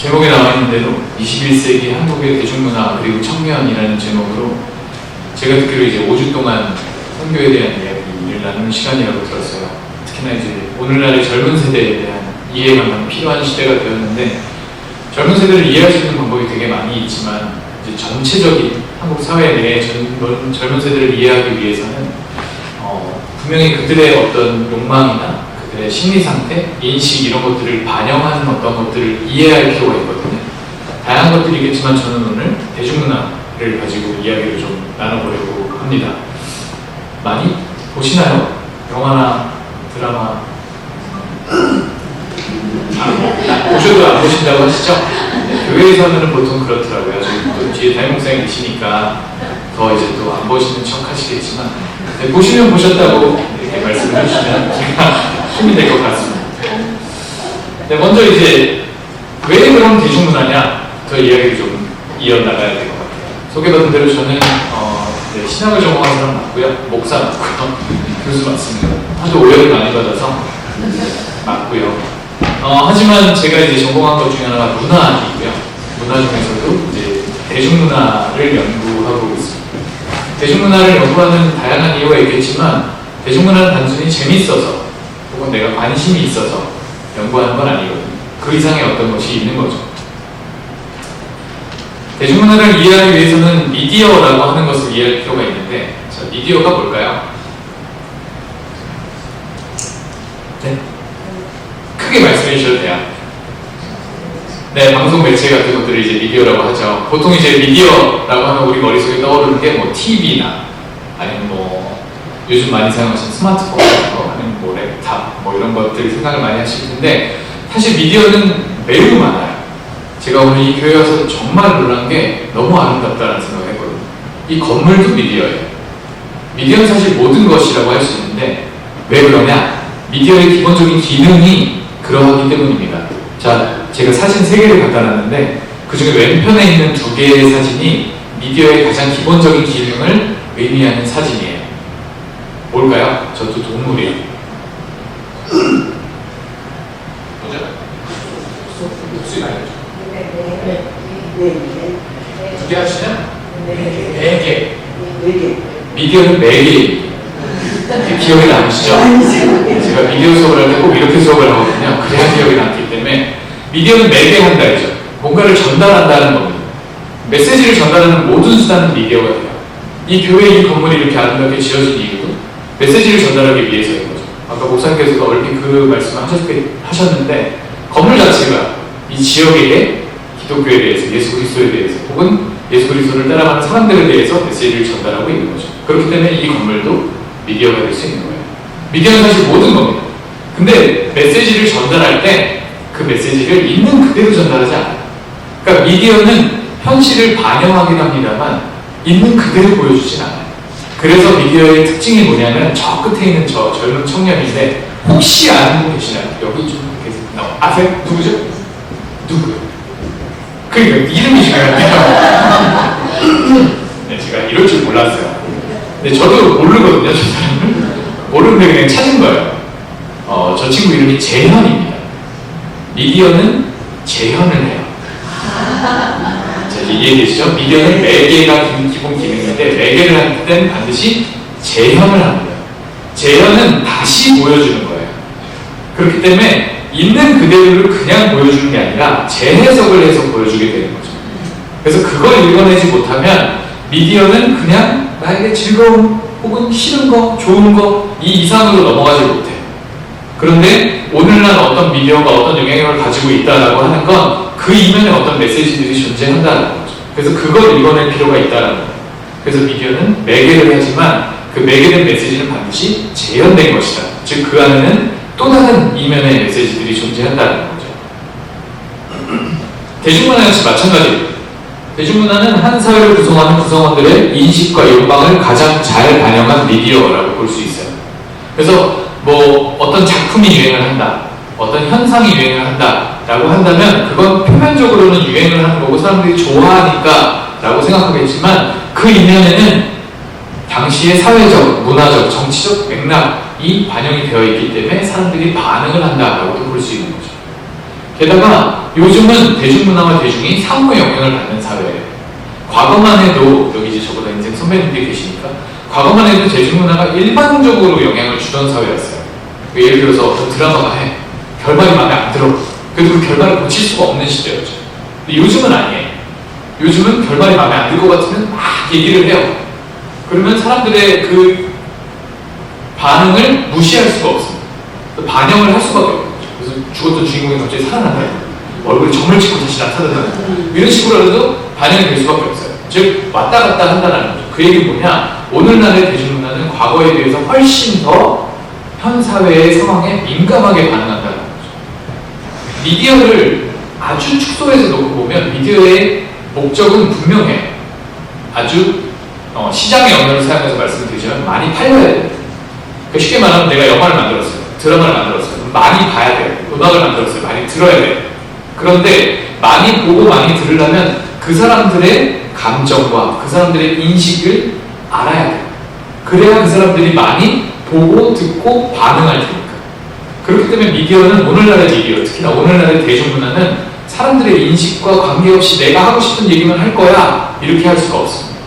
제목에 나와 있는 대로 21세기 한국의 대중문화 그리고 청년이라는 제목으로 제가 듣기로 이제 5주 동안 선교에 대한 이야기를 나누는 시간이라고 들었어요. 특히나 이제 오늘날의 젊은 세대에 대한 이해가 많이 필요한 시대가 되었는데, 젊은 세대를 이해할 수 있는 방법이 되게 많이 있지만 이제 전체적인 한국 사회 내의 젊은 세대를 이해하기 위해서는 분명히 그들의 어떤 욕망이나 그들의 심리 상태, 인식 이런 것들을 반영하는 어떤 것들을 이해할 필요가 있거든요. 다양한 것들이겠지만 저는 오늘 대중문화를 가지고 이야기를 좀 나눠보려고 합니다. 많이 보시나요? 영화나 드라마 보셔도 안 보신다고 하시죠? 네, 교회에서는 보통 그렇더라고요. 또 뒤에 담임목사님 계시니까 더 이제 또 안 보시는 척 하시겠지만, 네, 보시면 보셨다고 이렇게 말씀을 해주시면 제가 힘이 될 것 같습니다. 네, 먼저 이제 왜 그럼 대중문화냐?부터 이야기를 좀 이어나가야 될 것 같아요. 소개받은 대로 저는 네, 신학을 전공한 사람 맞고요, 목사 맞고요, 교수 맞습니다. 하도 오해를 많이 받아서 맞고요. 하지만 제가 이제 전공한 것 중에 하나가 문화이고요. 문화 중에서도 이제 대중문화를 연구하고 있습니다. 대중문화를 연구하는 다양한 이유가 있겠지만, 대중문화는 단순히 재밌어서 혹은 내가 관심이 있어서 연구하는 건 아니거든요. 그 이상의 어떤 것이 있는 거죠. 대중문화를 이해하기 위해서는 미디어라고 하는 것을 이해할 필요가 있는데, 자, 미디어가 뭘까요? 네? 크게 말씀해 주셔도 돼요. 네, 방송 매체 같은 것들을 이제 미디어라고 하죠. 보통 이제 미디어라고 하면 우리 머릿속에 떠오르는 게 뭐 TV나 아니면 뭐 요즘 많이 사용하시는 스마트폰 아니면 뭐 랩탑 뭐 이런 것들 생각을 많이 하실 텐데, 사실 미디어는 매우 많아요. 제가 오늘 이 교회 와서 정말 놀란 게 너무 아름답다는 생각을 했거든요. 이 건물도 미디어예요. 미디어는 사실 모든 것이라고 할 수 있는데, 왜 그러냐? 미디어의 기본적인 기능이 그러하기 때문입니다. 자, 제가 사진 3개를 갖다 놨는데 그 중에 왼편에 있는 2개의 사진이 미디어의 가장 기본적인 기능을 의미하는 사진이에요. 뭘까요? 저도 동물이에요. 뭐죠? 목소리 나요? 네. 2개 하시면? 4개. 미디어는 4개입니다. 기억이 남으시죠? 제가 미디어 수업을 할 때 꼭 이렇게 수업을 하거든요. 그래야 기억이 남기 때문에. 미디어는 매개 한다이죠. 뭔가를 전달한다는 겁니다. 메시지를 전달하는 모든 수단은 미디어가 돼요. 이 교회 이 건물이 이렇게 아름답게 지어진 이유도 메시지를 전달하기 위해서인 거죠. 아까 목사님께서도 얼핏 그 말씀을 하셨는데, 건물 자체가 이 지역의 기독교에 대해서, 예수 그리스도에 대해서 혹은 예수 그리스도를 따라가는 사람들에 대해서 메시지를 전달하고 있는 거죠. 그렇기 때문에 이 건물도 미디어가 될 수 있는 거예요. 미디어는 사실 모든 겁니다. 근데 메시지를 전달할 때 그 메시지를 있는 그대로 전달하지 않아요. 그러니까 미디어는 현실을 반영하긴 합니다만 있는 그대로 보여주진 않아요. 그래서 미디어의 특징이 뭐냐면, 저 끝에 있는 저 젊은 청년인데 혹시 아는 분 계시나요? 여기 좀 계세요. 아세요? 누구죠? 누구요? 그러니까 이름이 중요한데요. 네, 제가 이럴 줄 몰랐어요. 근데 저도 모르거든요, 저 사람을. 모르는데 그냥 찾은 거예요. 저 친구 이름이 재현입니다. 미디어는 재현을 해요. 자, 이제 이해되시죠? 미디어는 매개가 기본 기능인데, 매개를 할 때는 반드시 재현을 합니다. 재현은 다시 보여주는 거예요. 그렇기 때문에 있는 그대로를 그냥 보여주는 게 아니라 재해석을 해서 보여주게 되는 거죠. 그래서 그걸 읽어내지 못하면 미디어는 그냥 나에게 즐거움 혹은 싫은 거, 좋은 거 이 이상으로 넘어가지 못해요. 그런데 오늘날 어떤 미디어가 어떤 영향력을 가지고 있다라고 하는 건 그 이면에 어떤 메시지들이 존재한다는 거죠. 그래서 그걸 읽어낼 필요가 있다는 거예요. 그래서 미디어는 매개를 하지만 그 매개된 메시지는 반드시 재현된 것이다. 즉 그 안에는 또 다른 이면의 메시지들이 존재한다는 거죠. 대중문화 역시 마찬가지입니다. 대중문화는 한 사회를 구성하는 구성원들의 인식과 욕망을 가장 잘 반영한 미디어라고 볼 수 있어요. 그래서 뭐 어떤 작품이 유행을 한다, 어떤 현상이 유행을 한다라고 한다면 그건 표면적으로는 유행을 하는 거고 사람들이 좋아하니까 라고 생각하겠지만, 그 이면에는 당시의 사회적, 문화적, 정치적 맥락이 반영이 되어 있기 때문에 사람들이 반응을 한다라고도 볼 수 있는 거죠. 게다가 요즘은 대중문화와 대중이 상호 영향을 받는 사회예요. 과거만 해도, 여기 이제 저보다 인생 선배님들이 계시니까, 과거만 해도 대중문화가 일반적으로 영향을 주던 사회였어요. 예를 들어서 어떤 드라마가 해. 결말이 마음에 안 들어. 그래도 그 결말을 고칠 수가 없는 시대였죠. 근데 요즘은 아니에요. 요즘은 결말이 마음에 안 들 것 같으면 막 얘기를 해요. 그러면 사람들의 그 반응을 무시할 수가 없습니다. 반영을 할 수밖에 없죠. 그래서 죽었던 주인공이 갑자기 살아난다. 얼굴에 점을 찍고 다시 나타난다. 이런 식으로 해도 반영이 될 수밖에 없어요. 즉 왔다 갔다 한다는 거죠. 그 얘기는 뭐냐? 오늘날의 대중문화는 과거에 비해서 훨씬 더 현 사회의 상황에 민감하게 반응한다는 거죠. 미디어를 아주 축소해서 놓고 보면 미디어의 목적은 분명해요. 아주 시장의 언어를 사용해서 말씀드리자면 많이 팔려야 돼요. 그러니까 쉽게 말하면 내가 영화를 만들었어요. 드라마를 만들었어요. 많이 봐야 돼요. 음악을 만들었어요. 많이 들어야 돼요. 그런데 많이 보고 많이 들으려면 그 사람들의 감정과 그 사람들의 인식을 알아야 돼요. 그래야 그 사람들이 많이 보고 듣고 반응할 테니까. 그렇기 때문에 미디어는, 오늘날의 미디어, 특히나 오늘날의 대중문화는 사람들의 인식과 관계없이 내가 하고 싶은 얘기만 할 거야, 이렇게 할 수가 없습니다.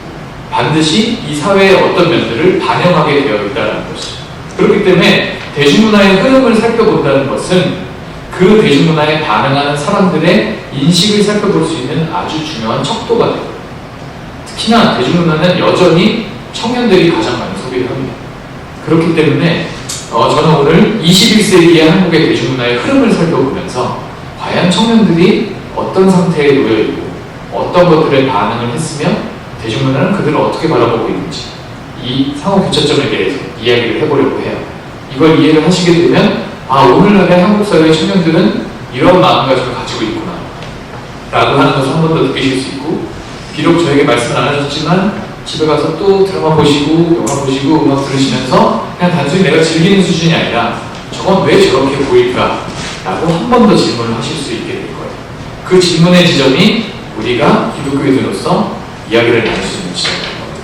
반드시 이 사회의 어떤 면들을 반영하게 되어 있다는 것이죠. 그렇기 때문에 대중문화의 흐름을 살펴본다는 것은 그 대중문화에 반응하는 사람들의 인식을 살펴볼 수 있는 아주 중요한 척도가 됩니다. 특히나 대중문화는 여전히 청년들이 가장 많이 소비를 합니다. 그렇기 때문에 저는 오늘 21세기의 한국의 대중문화의 흐름을 살펴보면서 과연 청년들이 어떤 상태에 놓여있고 어떤 것들에 반응을 했으면 대중문화는 그들을 어떻게 바라보고 있는지, 이 상호교차점에 대해서 이야기를 해보려고 해요. 이걸 이해를 하시게 되면 오늘날의 한국 사회의 청년들은 이런 마음가짐을 가지고 있구나 라고 하는 것을 한 번 더 느끼실 수 있고, 비록 저에게 말씀을 안 하셨지만 집에 가서 또 드라마 보시고 영화 보시고 음악 들으시면서 그냥 단순히 내가 즐기는 수준이 아니라 저건 왜 저렇게 보일까? 라고 한 번 더 질문을 하실 수 있게 될 거예요. 그 질문의 지점이 우리가 기독교인으로서 이야기를 나눌 수 있는 지점인 겁니다.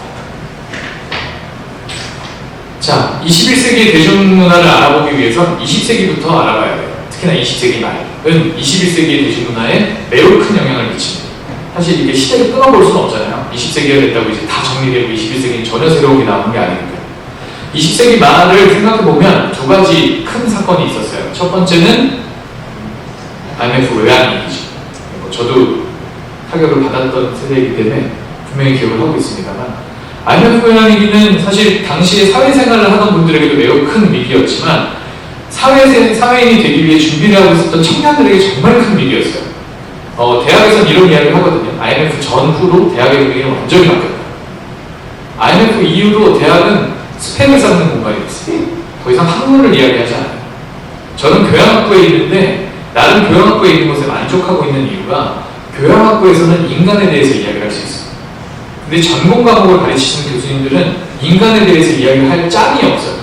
자, 21세기의 대중문화를 알아보기 위해선 20세기부터 알아봐야 돼요. 특히나 20세기 말은 21세기의 대중문화에 매우 큰 영향을 미칩니다. 사실 이게 시대를 끊어볼 수는 없잖아요. 20세기가 됐다고 이제 다 정리되고 21세기는 전혀 새로운 게 나온 게 아니니까. 20세기 말을 생각해보면 두 가지 큰 사건이 있었어요. 첫 번째는 IMF 외환위기죠. 저도 타격을 받았던 세대이기 때문에 분명히 기억을 하고 있습니다만, IMF 외환위기는 사실 당시에 사회생활을 하던 분들에게도 매우 큰 위기였지만 사회인이 되기 위해 준비를 하고 있었던 청년들에게 정말 큰 위기였어요. 대학에서는 이런 이야기를 하거든요. IMF 전후로 대학의 분위기는 완전히 바뀌었다. IMF 이후로 대학은 스펙을 쌓는 공간이 됐어요. 더 이상 학문을 이야기하지 않아요. 저는 교양학부에 있는데 나름 교양학부에 있는 것에 만족하고 있는 이유가 교양학부에서는 인간에 대해서 이야기를 할 수 있어요. 근데 전공 과목을 가르치시는 교수님들은 인간에 대해서 이야기를 할 짬이 없어요.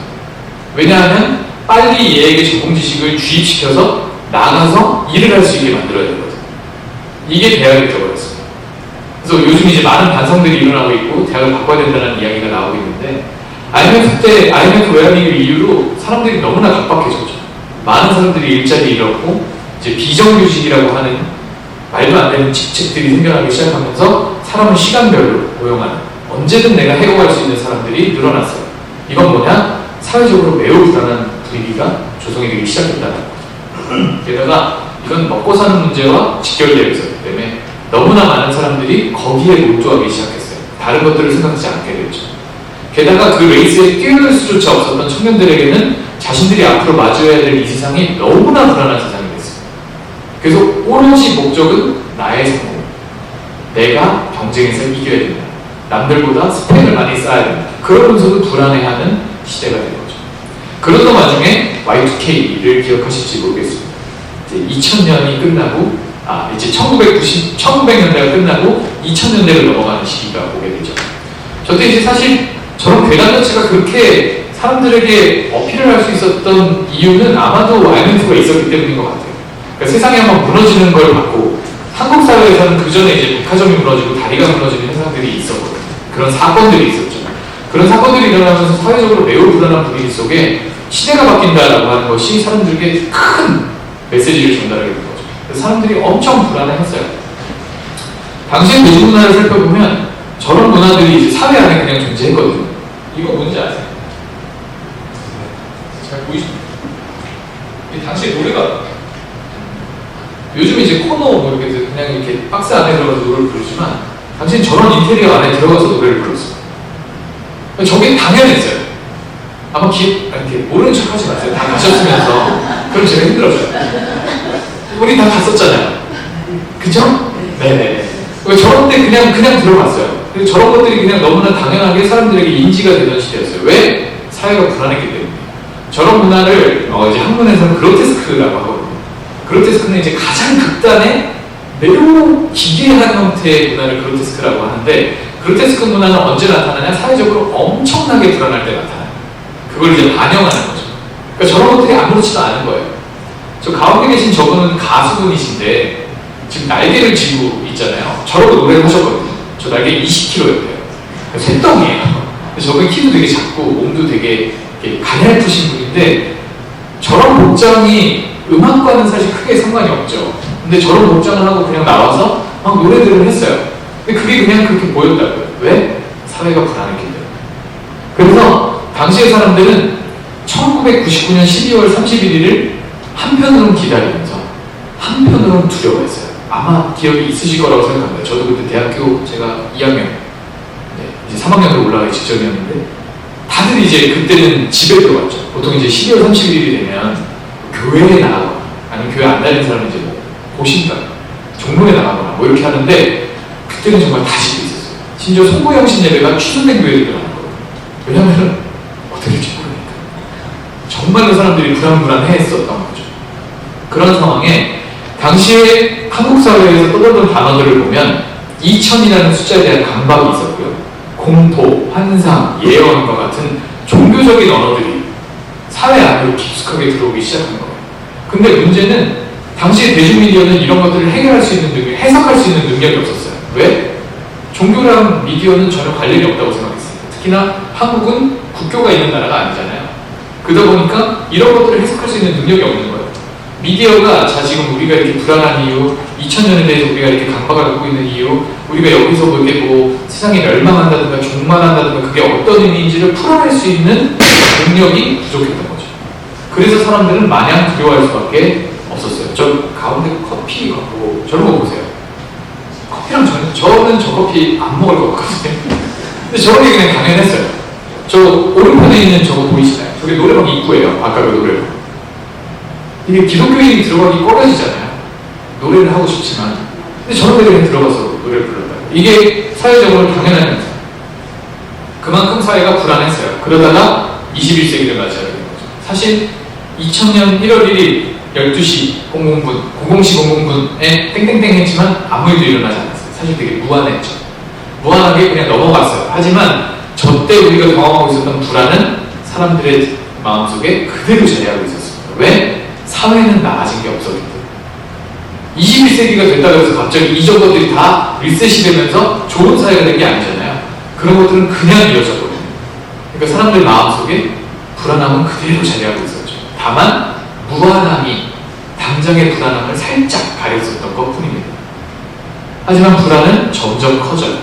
왜냐하면 빨리 얘에게 전공 지식을 주입시켜서 나가서 일을 할 수 있게 만들어야 되거든요. 이게 대학이 되어버렸습니다. 그래서 요즘 이제 많은 반성들이 일어나고 있고 대학을 바꿔야 된다는 이야기가 나오고 있는데, IMF 외환위기 이후로 사람들이 너무나 각박해졌죠. 많은 사람들이 일자리 잃었고 이제 비정규직이라고 하는 말도 안 되는 직책들이 생겨나기 시작하면서 사람을 시간별로 고용하는, 언제든 내가 해고할 수 있는 사람들이 늘어났어요. 이건 뭐냐? 사회적으로 매우 불안한 분위기가 조성이 되기 시작했다는 거죠. 게다가 이건 먹고 사는 문제와 직결되어 있었기 때문에 너무나 많은 사람들이 거기에 몰두하기 시작했어요. 다른 것들을 생각하지 않게 됐죠. 게다가 그 레이스에 뛰어들 수조차 없었던 청년들에게는 자신들이 앞으로 마주해야 될 이 세상이 너무나 불안한 세상이 됐어요. 그래서 오로지 목적은 나의 성공, 내가 경쟁에서 이겨야 된다, 남들보다 스펙을 많이 쌓아야 된다, 그러면서도 불안해하는 시대가 된 거죠. 그러던 와중에 Y2K를 기억하실지 모르겠습니다. 2000년이 끝나고 이제 1900년대가 끝나고 2000년대를 넘어가는 시기가 오게 되죠. 저때 이제 사실 저런 괴담 자체가 그렇게 사람들에게 어필을 할 수 있었던 이유는 아마도 IMF가 있었기 때문인 것 같아요. 그러니까 세상이 한번 무너지는 걸 봤고, 한국 사회에서는 그 전에 이제 백화점이 무너지고 다리가 무너지는 현상들이 있었거든요. 그런 사건들이 있었죠. 그런 사건들이 일어나면서 사회적으로 매우 불안한 분위기 속에 시대가 바뀐다라고 하는 것이 사람들에게 큰 메시지를 전달하게 된 거죠. 그래서 사람들이 엄청 불안해했어요. 당시의 대중문화를 살펴보면 저런 문화들이 이제 사회 안에 그냥 존재했거든요. 이거 뭔지 아세요? 잘 보이시죠? 당시에 노래가 요즘 이제 코너 뭐 이렇게 그냥 이렇게 박스 안에 들어가서 노래를 부르지만 당시엔 저런 인테리어 안에 들어가서 노래를 불렀어요. 저게 당연했어요. 아마 이렇게 모르는 척 하지 마세요. 다 가셨으면서. 그럼 제가 힘들어져요. 우리 다 갔었잖아요. 그죠? 네네. 저런 때 그냥 들어갔어요. 저런 것들이 그냥 너무나 당연하게 사람들에게 인지가 되던 시대였어요. 왜? 사회가 불안했기 때문에. 저런 문화를 이제 학문에서는 그로테스크라고 하거든요. 그로테스크는 이제 가장 극단의 매우 기괴한 형태의 문화를 그로테스크라고 하는데, 그로테스크 문화는 언제 나타나냐? 사회적으로 엄청나게 불안할 때 나타나요. 그걸 이제 반영하는 거죠. 그러니까 저런 것들이 아무렇지도 않은 거예요. 저 가운데 계신 저분은 가수분이신데 지금 날개를 쥐고 있잖아요. 저러고 노래를 하셨거든요. 저 날개 20kg였대요. 쇠덩이에요. 저분 키도 되게 작고 몸도 되게 가냘프신 분인데 저런 복장이 음악과는 사실 크게 상관이 없죠. 근데 저런 복장을 하고 그냥 나와서 막 노래들을 했어요. 근데 그게 그냥 그렇게 보였다고요. 왜? 사회가 불안했기 때문에. 그래서 당시의 사람들은 1999년 12월 31일을 한편으로는 기다리면서 한편으로는 두려워했어요. 아마 기억이 있으실 거라고 생각합니다. 저도 그때 대학교 제가 2학년, 이제 3학년으로 올라가기 직전이었는데 다들 이제 그때는 집에 들어갔죠. 보통 이제 12월 31일이 되면 교회에 나가거나 아니면 교회 안 다니는 사람은 이제 뭐 보신다, 종로에 나가거나 뭐 이렇게 하는데 그때는 정말 다 집에 있었어요. 심지어 송구영신 예배가 취소된 교회들도 많았거든요. 왜냐하면 어떻게 될지 모르니까. 정말로 사람들이 불안했었던 거죠. 그런 상황에 당시에 한국 사회에서 떠돌던 단어들을 보면 2000이라는 숫자에 대한 강박이 있었고요. 공포, 환상, 예언과 같은 종교적인 언어들이 사회 안으로 깊숙하게 들어오기 시작한 거예요. 근데 문제는 당시의 대중미디어는 이런 것들을 해결할 수 있는 능력, 해석할 수 있는 능력이 없었어요. 왜? 종교랑 미디어는 전혀 관련이 없다고 생각했습니다. 특히나 한국은 국교가 있는 나라가 아니잖아요. 그러다 보니까 이런 것들을 해석할 수 있는 능력이 없는 거예요. 미디어가 지금 우리가 이렇게 불안한 이유, 2000년에 대해서 우리가 이렇게 강박을 갖고 있는 이유, 우리가 여기서 뭐 세상이 멸망한다든가 종말한다든가 그게 어떤 의미인지를 풀어낼 수 있는 능력이 부족했던 거죠. 그래서 사람들은 마냥 두려워할 수밖에 없었어요. 저 가운데 커피 갖고 저런 거 보세요. 커피랑 저는 저 커피 안 먹을 것 같거든요. 근데 저런 게 그냥 당연했어요. 저 오른편에 있는 저거 보이시나요? 저게 노래방 입구예요. 아까 그 노래방. 이게 기독교인이 들어가기 꺼려지잖아요. 노래를 하고 싶지만. 근데 저런 데 그냥 들어가서 노래를 불렀다. 이게 사회적으로 당연한 현상. 그만큼 사회가 불안했어요. 그러다가 21세기를 맞이하게 된 거죠. 사실 2000년 1월 1일 12시 00분, 00시 00분에 땡땡땡 했지만 아무 일도 일어나지 않았어요. 사실 되게 무한했죠. 무한하게 그냥 넘어갔어요. 하지만 저때 우리가 경험하고 있었던 불안은 사람들의 마음속에 그대로 자리하고 있었습니다. 왜? 사회는 나아진 게 없었기 때문에. 21세기가 됐다고 해서 갑자기 이전 것들이 다 리셋이 되면서 좋은 사회가 된 게 아니잖아요. 그런 것들은 그냥 이어졌거든요. 그러니까 사람들 마음속에 불안함은 그대로 자리하고 있었죠. 다만 무한함이 당장의 불안함을 살짝 가렸었던 것 뿐입니다. 하지만 불안은 점점 커져요.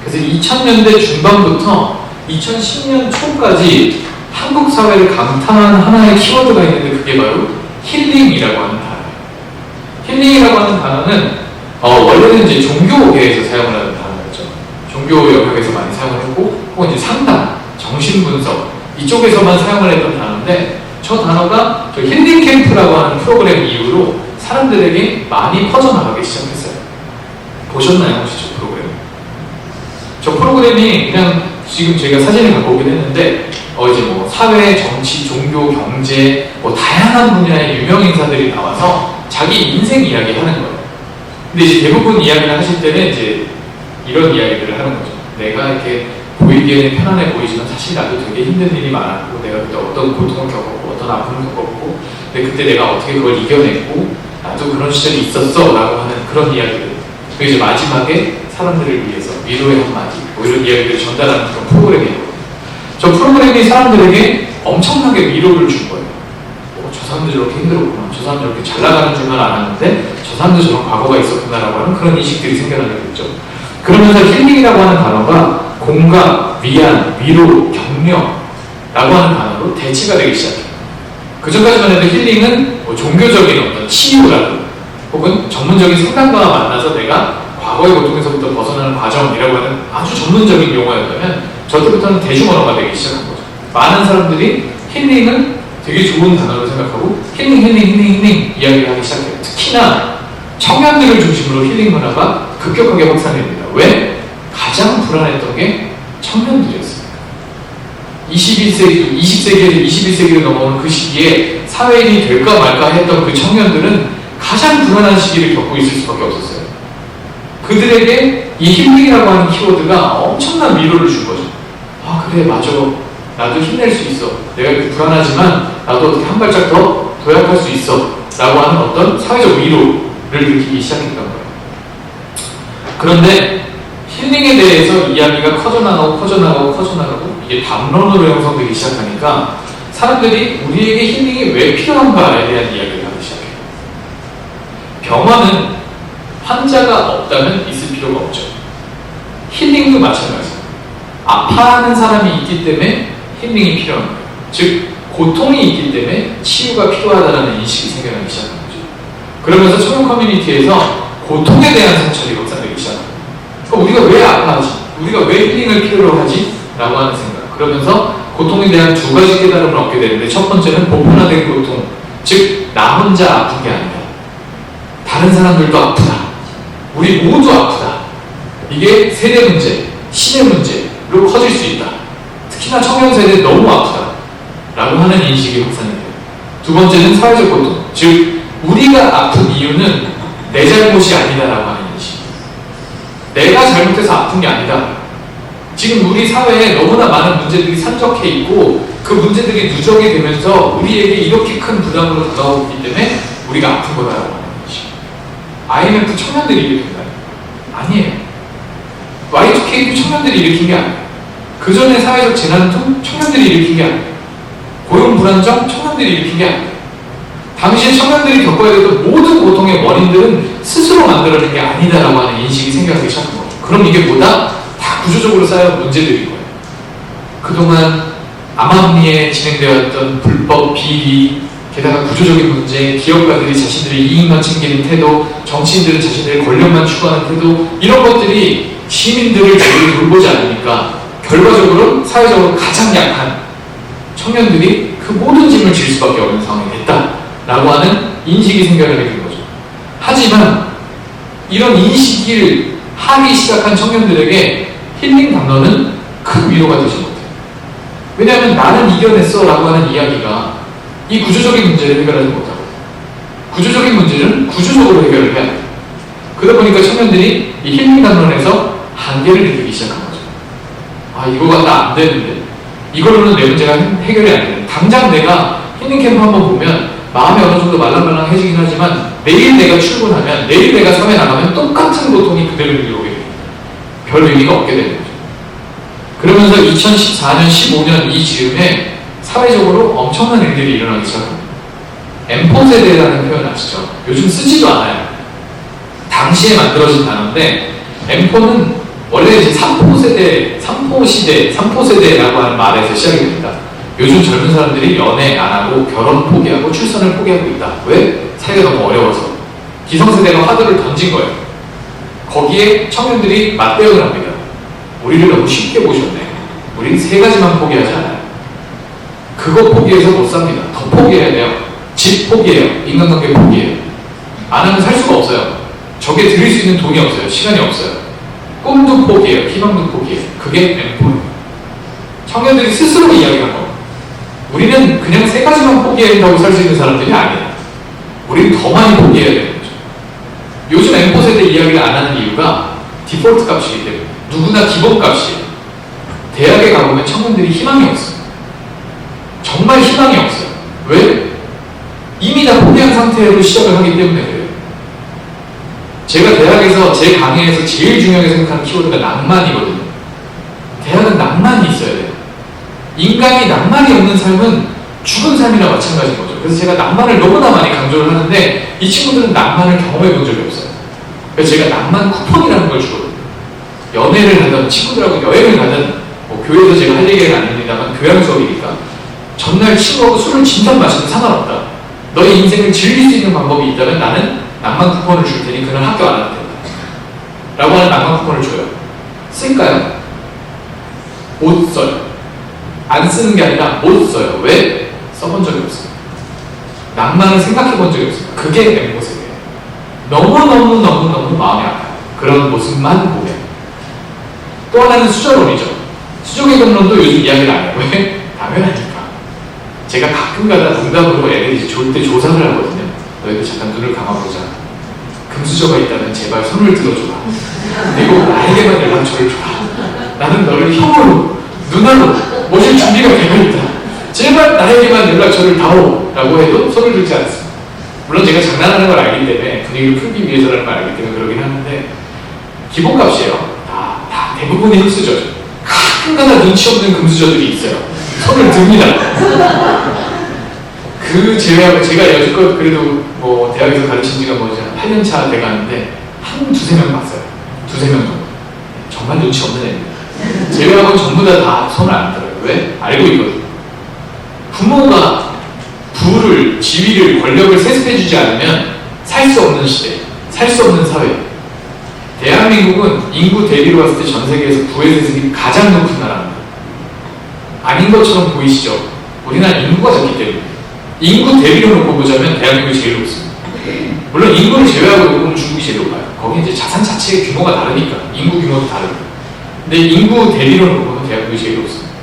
그래서 2000년대 중반부터 2010년 초까지 한국 사회를 강타한 하나의 키워드가 있는데 그게 바로 힐링이라고 하는 단어예요. 힐링이라고 하는 단어는 원래는 이제 종교계에서 사용을 하는 단어였죠. 종교 영역에서 많이 사용을 했고, 혹은 이제 상담, 정신분석 이쪽에서만 사용을 했던 단어인데, 저 단어가 저 힐링 캠프라고 하는 프로그램 이후로 사람들에게 많이 퍼져나가기 시작했어요. 보셨나요, 혹시 저 프로그램? 저 프로그램이 그냥 지금 제가 사진을 갖고 오긴 했는데 이제 뭐 사회, 정치, 종교, 경제 뭐 다양한 분야의 유명 인사들이 나와서 자기 인생 이야기 하는 거예요. 근데 이제 대부분 이야기를 하실 때는 이제 이런 이야기들을 하는 거죠. 내가 이렇게 보이기에는 편안해 보이지만 사실 나도 되게 힘든 일이 많았고, 내가 그때 어떤 고통을 겪었고 어떤 아픔을 겪었고, 근데 그때 내가 어떻게 그걸 이겨냈고 나도 그런 시절이 있었어 라고 하는 그런 이야기들. 그리고 이제 마지막에 사람들을 위해서 위로의 한마디 뭐 이런 이야기들을 전달하는 그런 프로그램이에요. 저 프로그램이 사람들에게 엄청나게 위로를 준 거예요. 저 사람들 저렇게 힘들었구나, 저 사람들 저렇게 잘 나가는 줄만 알았는데 저 사람들 저런 과거가 있었구나라고 하는 그런 인식들이 생겨나게 됐죠. 그러면서 힐링이라고 하는 단어가 공감, 위안, 위로, 격려라고 하는 단어로 대체가 되기 시작해요. 그전까지만 해도 힐링은 뭐 종교적인 어떤 치유라든 혹은 전문적인 상담가와 만나서 내가 과거의 고통에서부터 벗어나는 과정이라고 하는 아주 전문적인 용어였다면 저때부터는 대중언어가 되기 시작한 거죠. 많은 사람들이 힐링은 되게 좋은 단어로 생각하고 힐링 이야기를 하기 시작해요. 특히나 청년들을 중심으로 힐링 문화가 급격하게 확산됩니다. 왜? 가장 불안했던 게 청년들이었어요. 21세기, 20세기에서 21세기로 넘어오는 그 시기에 사회인이 될까 말까 했던 그 청년들은 가장 불안한 시기를 겪고 있을 수밖에 없었어요. 그들에게 이 힐링이라고 하는 키워드가 엄청난 위로를 준 거죠. 아, 그래, 맞아. 나도 힘낼 수 있어. 내가 이렇게 불안하지만 나도 어떻게 한 발짝 더 도약할 수 있어. 라고 하는 어떤 사회적 위로를 느끼기 시작했던 거예요. 그런데 힐링에 대해서 이야기가 커져나가고 이게 담론으로 형성되기 시작하니까 사람들이 우리에게 힐링이 왜 필요한가에 대한 이야기를 하기 시작해요. 병원은 환자가 없다면 있을 필요가 없죠. 힐링도 마찬가지입니다. 아파하는 사람이 있기 때문에 힐링이 필요한 거예요. 즉 고통이 있기 때문에 치유가 필요하다는 인식이 생겨나기 시작한 거죠. 그러면서 청년 커뮤니티에서 고통에 대한 성찰이 확산되기 시작합니다. 우리가 왜 아파하지? 우리가 왜 힐링을 필요로 하지? 라고 하는 생각. 그러면서 고통에 대한 두 가지 깨달음을 얻게 되는데 첫 번째는 보편화된 고통. 즉, 나 혼자 아픈 게 아니다. 다른 사람들도 아프다. 우리 모두 아프다. 이게 세대 문제, 시대 문제로 커질 수 있다. 특히나 청년 세대 너무 아프다. 라고 하는 인식이 확산이 돼요. 두 번째는 사회적 고통. 즉, 우리가 아픈 이유는 내 잘못이 아니다라고 하는 인식. 내가 잘못해서 아픈 게 아니다. 지금 우리 사회에 너무나 많은 문제들이 산적해 있고 그 문제들이 누적이 되면서 우리에게 이렇게 큰 부담으로 다가오기 때문에 우리가 아픈 거다라고 하는 것이. IMF 청년들이 일으킨 거 아니에요. Y2K도 청년들이 일으킨 게 아니에요. 그 전에 사회적 재난도 청년들이 일으킨 게 아니에요. 고용 불안정 청년들이 일으킨 게 아니에요. 당시에 청년들이 겪어야 되던 모든 고통의 원인들은 스스로 만들어낸 게 아니다라고 하는 인식이 생겨나기 시작한 거죠. 그럼 이게 뭐다? 다 구조적으로 쌓여온 문제들인 거예요. 그동안 암암리에 진행되었던 불법 비리, 게다가 구조적인 문제, 기업가들이 자신들의 이익만 챙기는 태도, 정치인들은 자신들의 권력만 추구하는 태도, 이런 것들이 시민들을 제대로 돌보지 않으니까 결과적으로 사회적으로 가장 약한 청년들이 그 모든 짐을 질 수밖에 없는 상황이 됐다라고 하는 인식이 생겨나게 된 거죠. 하지만 이런 인식을 하기 시작한 청년들에게 힐링 담론은 큰 위로가 되지 못해요. 왜냐하면 나는 이겨냈어 라고 하는 이야기가 이 구조적인 문제를 해결하지 못하고 구조적인 문제는 구조적으로 해결을 해야 돼요. 그러다 보니까 청년들이 이 힐링 담론에서 한계를 느끼기 시작한 거죠. 아, 이거가 나 안 되는데 이걸로는 내 문제가 해결이 안 되는데 당장 내가 힐링 캠프 한번 보면 마음이 어느 정도 말랑말랑해지긴 하지만 내일 내가 출근하면 내일 내가 사회 나가면 똑같은 고통이 그대로 밀려오게 됩니다. 별 의미가 없게 되는 거죠. 그러면서 2014년, 15년 이 즈음에 사회적으로 엄청난 일들이 일어나기 시작합니다. M4 세대라는 표현 아시죠? 요즘 쓰지도 않아요. 당시에 만들어진 단어인데 M4는 원래 이제 3포 세대, 3포 시대, 3포 세대라고 하는 말에서 시작이 됩니다. 요즘 젊은 사람들이 연애 안 하고 결혼 포기하고 출산을 포기하고 있다. 왜? 사회가 너무 어려워서. 기성세대가 화두를 던진 거예요. 거기에 청년들이 맞대응을 합니다. 우리를 너무 쉽게 보셨네. 우린 세 가지만 포기하지 않아요. 그거 포기해서 못 삽니다. 더 포기해야 돼요. 집 포기해요. 인간관계 포기해요. 안 하면 살 수가 없어요. 저게 드릴 수 있는 돈이 없어요. 시간이 없어요. 꿈도 포기해요. 희망도 포기해요. 그게 M4예요. 청년들이 스스로 이야기한 거. 우리는 그냥 세 가지만 포기한다고 살 수 있는 사람들이 아니에요. 우리는 더 많이 포기해야 되는 거죠. 요즘 M4 세대 이야기를 안 하는 이유가 디폴트 값이기 때문에 누구나 기본 값이에요. 대학에 가보면 청년들이 희망이 없어요. 정말 희망이 없어요. 왜? 이미 다 포기한 상태로 시작을 하기 때문에 그래요. 제가 대학에서 제 강의에서 제일 중요하게 생각하는 키워드가 낭만이거든요. 대학은 낭만이 있어야 돼요. 인간이 낭만이 없는 삶은 죽은 삶이나 마찬가지인 거죠. 그래서 제가 낭만을 너무나 많이 강조를 하는데 이 친구들은 낭만을 경험해 본 적이 없어요. 그래서 제가 낭만 쿠폰이라는 걸 주거든요. 연애를 하든 친구들하고 여행을 가든 뭐 교회에서 제가 할 얘기는 아닙니다만 교양 수업이니까 전날 친구하고 술을 진짜 마셔도 상관없다. 너의 인생을 즐길 수 있는 방법이 있다면 나는 낭만 쿠폰을 줄 테니 그날 학교 안 와도 된다. 라고 하는 낭만 쿠폰을 줘요. 쓸까요? 못 써요. 안 쓰는 게 아니라 못 써요. 왜? 써본 적이 없어요. 낭만을 생각해 본 적이 없어요. 그게 내 모습이에요. 너무너무 마음이 아파요. 그런 모습만 보면. 또 하나는 수저론이죠. 수저개념론도 요즘 이야기를 안 해요. 왜? 당연하니까. 제가 가끔가다 농담으로 애들이 좋을 때 조사를 하거든요. 너희들 잠깐 눈을 감아보자. 금수저가 있다면 제발 손을 들어줘라. 그리고 나에게만 연락처를 줘라. 나는 너를 형으로, 누나로 모실 준비가 되어 있다. 제발 나에게만 연락처를 다오. 라고 해도 손을 들지 않습니다. 물론 제가 장난하는 걸 알기 때문에 분위기를 풀기 위해서라는 걸 알기 때문에 그러긴 하는데 기본값이에요. 다 대부분이 흑수저죠. 가끔가다 눈치 없는 금수저들이 있어요. 손을 듭니다. 그 제외하고 제가 여지껏 그래도 뭐 대학에서 가르친 지가 뭐 8년차 돼가는데 한 두세 명 봤어요. 두세 명 정도. 정말 눈치 없는 애입니다. 제외하고 전부 다 손을 안 들어요. 왜? 알고 있거든요. 부모가 부를, 지위를, 권력을 세습해주지 않으면 살 수 없는 시대, 살 수 없는 사회. 대한민국은 인구 대비로 봤을 때 전 세계에서 부의 세습이 가장 높은 나라입니다. 아닌 것처럼 보이시죠? 우리나라 인구가 적기 때문에. 인구 대비로 놓고 보자면 대한민국이 제일 높습니다. 물론 인구를 제외하고 놓고 보면 중국이 제일 높아요. 거기 이제 자산 자체의 규모가 다르니까. 인구 규모도 다르고. 근데 인구 대비로 놓고 보면 대한민국이 제일 높습니다.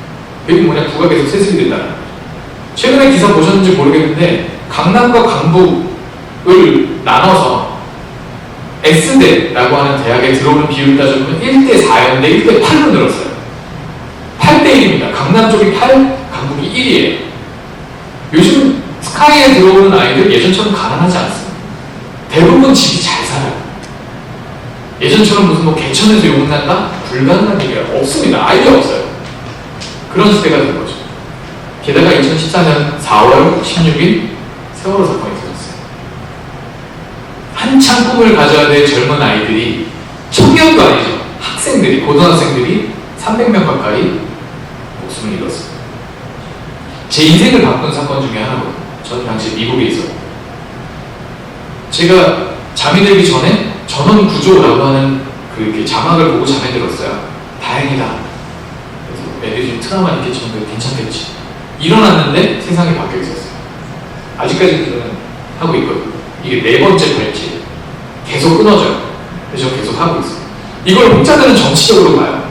그게 뭐냐? 부가 계속 세습이 된다는 거죠. 최근에 기사 보셨는지 모르겠는데 강남과 강북을 나눠서 S대라고 하는 대학에 들어오는 비율을 따져보면 1대4였는데 1대8로 늘었어요. 8대1입니다. 강남 쪽이 8, 강북이 1이에요. 요즘 스카이에 들어오는 아이들 예전처럼 가난하지 않습니다. 대부분 집이 잘 살아요. 예전처럼 무슨 뭐 개천에서 욕난다? 불가능한 얘기가 없습니다. 아예 없어요. 그런 시대가 된 거죠. 게다가 2014년 4월 16일 세월호 사건이 터졌어요. 한창 꿈을 가져야 될 젊은 아이들이, 청년도 아니죠. 학생들이, 고등학생들이 300명 가까이 목숨을 잃었어요. 제 인생을 바꾼 사건 중에 하나거든요. 저는 당시 미국에 있었고, 제가 잠이 들기 전에 전원 구조라고 하는 그 이렇게 자막을 보고 잠에 들었어요. 다행이다. 그래서 애들이 좀 트라우마 있겠지만 괜찮겠지. 일어났는데 세상이 바뀌어 있었어요. 아직까지 저는 하고 있거든요. 이게 4번째 발찌. 계속 끊어져요. 그래서 저 계속 하고 있어요. 이걸 혹자들은 정치적으로 봐요.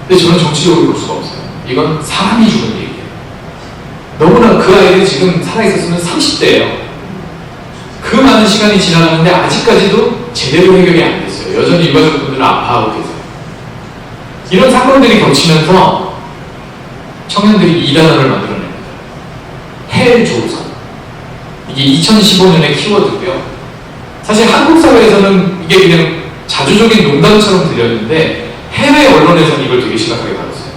근데 저는 정치적으로 볼 수가 없어요. 이건 사람이 죽은 얘기예요. 너무나 그 아이들이 지금 살아있었으면 30대예요. 그 많은 시간이 지나가는데 아직까지도 제대로 해결이 안 됐어요. 여전히 유가족분들은 아파하고 계세요. 이런 사건들이 겹치면서 청년들이 이 단어를 만들어냅니다. 헬조선. 이게 2015년의 키워드고요. 사실 한국 사회에서는 이게 그냥 자주적인 농담처럼 들렸는데 해외 언론에서는 이걸 되게 심각하게 다뤘어요.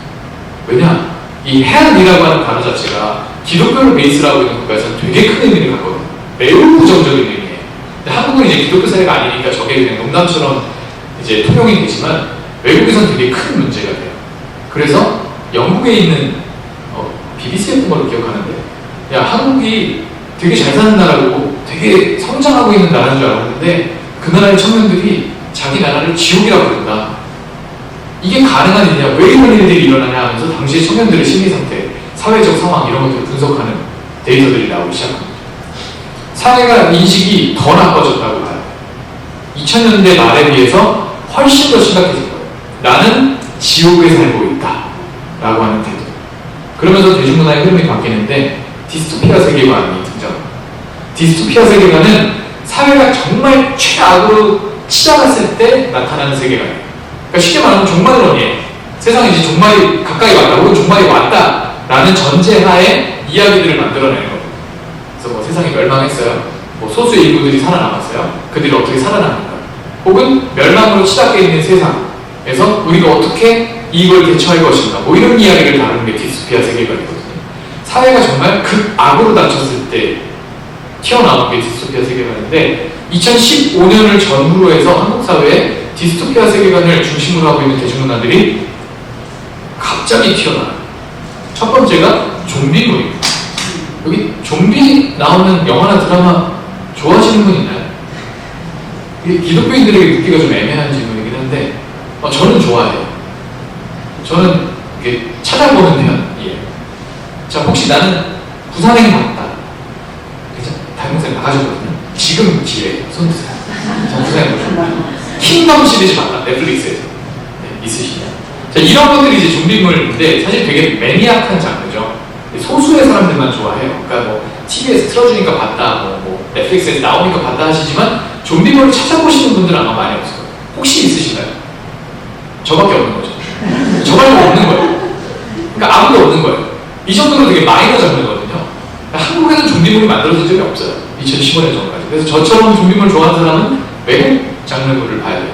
왜냐? 이 해안이라고 하는 단어 자체가 기독교를 베이스라고 있는 국가에서는 되게 큰 의미를 갖거든요. 매우 부정적인 의미예요. 근데 한국은 이제 기독교 사회가 아니니까 저게 그냥 농담처럼 이제 통용이 되지만 외국에서는 되게 큰 문제가 돼요. 그래서 영국에 있는 BBC였던 걸로 기억하는데, 야, 한국이 되게 잘 사는 나라고 되게 성장하고 있는 나라인 줄 알았는데 그 나라의 청년들이 자기 나라를 지옥이라고 부른다. 이게 가능한 일이냐, 왜 이런 일들이 일어나냐 하면서 당시의 청년들의 심리 상태, 사회적 상황 이런 것들을 분석하는 데이터들이 나오기 시작합니다. 사회가 인식이 더 나빠졌다고 봐요. 2000년대 말에 비해서 훨씬 더 심각해진 거예요. 나는 지옥에 살고 있다 라고 하는 태도. 그러면서 대중문화의 흐름이 바뀌는데 디스토피아 세계관이 등장합니다. 디스토피아 세계관은 사회가 정말 최악으로 치닫았을 때 나타나는 세계관이에요. 그러니까 쉽게 말하면 종말론이에요. 세상에 이제 종말이 가까이 왔다, 혹은 종말이 왔다라는 전제하에 이야기들을 만들어내는 겁니다. 그래서 뭐 세상이 멸망했어요. 뭐 소수의 인구들이 살아남았어요. 그들이 어떻게 살아납니까? 혹은 멸망으로 치닫게 있는 세상에서 우리가 어떻게 이걸 대처할 것인가, 뭐 이런 이야기를 다루는 게 디스토피아 세계관이거든요. 사회가 정말 극악으로 닥쳤을 때 튀어나온 게 디스토피아 세계관인데 2015년을 전후로 해서 한국 사회에 디스토피아 세계관을 중심으로 하고 있는 대중문화들이 갑자기 튀어나와요. 첫 번째가 좀비물입니다. 여기 좀비 나오는 영화나 드라마 좋아하시는 분 있나요? 이게 기독교인들에게 듣기가 좀 애매한 질문이긴 한데 저는 좋아해요. 저는 이렇게 찾아보는 편이에요. 자, 혹시 나는 부산행 봤다. 다이문생 나가셨거든요. 지금 기회에 손 드세요. 저 부산행 보셨나요? 킹덤 시리즈 봤다. 넷플릭스에서. 네, 있으시냐? 자, 이런 것들이 이제 좀비물인데 사실 되게 매니악한 장르죠. 소수의 사람들만 좋아해요. 그러니까 뭐 TV에서 틀어주니까 봤다, 뭐 넷플릭스에서 나오니까 봤다 하시지만 좀비물을 찾아보시는 분들은 아마 많이 없을 거예요. 혹시 있으신가요? 저밖에 없는 거죠. 저밖에 없는 거예요. 그러니까 아무도 없는 거예요. 이 정도로 되게 마이너 장르거든요. 그러니까 한국에는 좀비물이 만들어진 적이 없어요. 2015년 전까지. 그래서 저처럼 좀비물 좋아하는 사람은 외국 장르물을 봐야 돼요.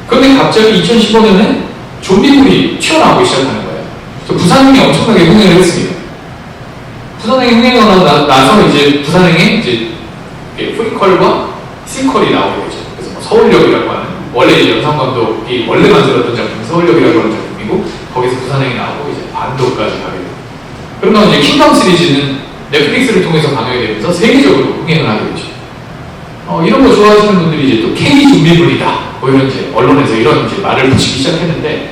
그런데 갑자기 2015년에 좀비물이 튀어나오기 시작하는 거예요. 그래서 부산행이 엄청나게 흥행을 했습니다. 부산행이 흥행하고 나서 이제 부산행에 이제 프리퀄과 시퀄이 나오게 되죠. 그래서 뭐 서울역이라고 하는 원래 이제 연상감독이 원래 만들었던 작품 서울역이라고 하는 작품이고 거기서 부산행이 나오고 이제 반도까지 가게 돼요. 그러면 이제 킹덤 시리즈는 넷플릭스를 통해서 방영이 되면서 세계적으로 흥행을 하게 되죠. 이런 거 좋아하시는 분들이 이제 또 K 좀비물이다. 뭐 이런 이제 언론에서 이런 이제 말을 붙이기 시작했는데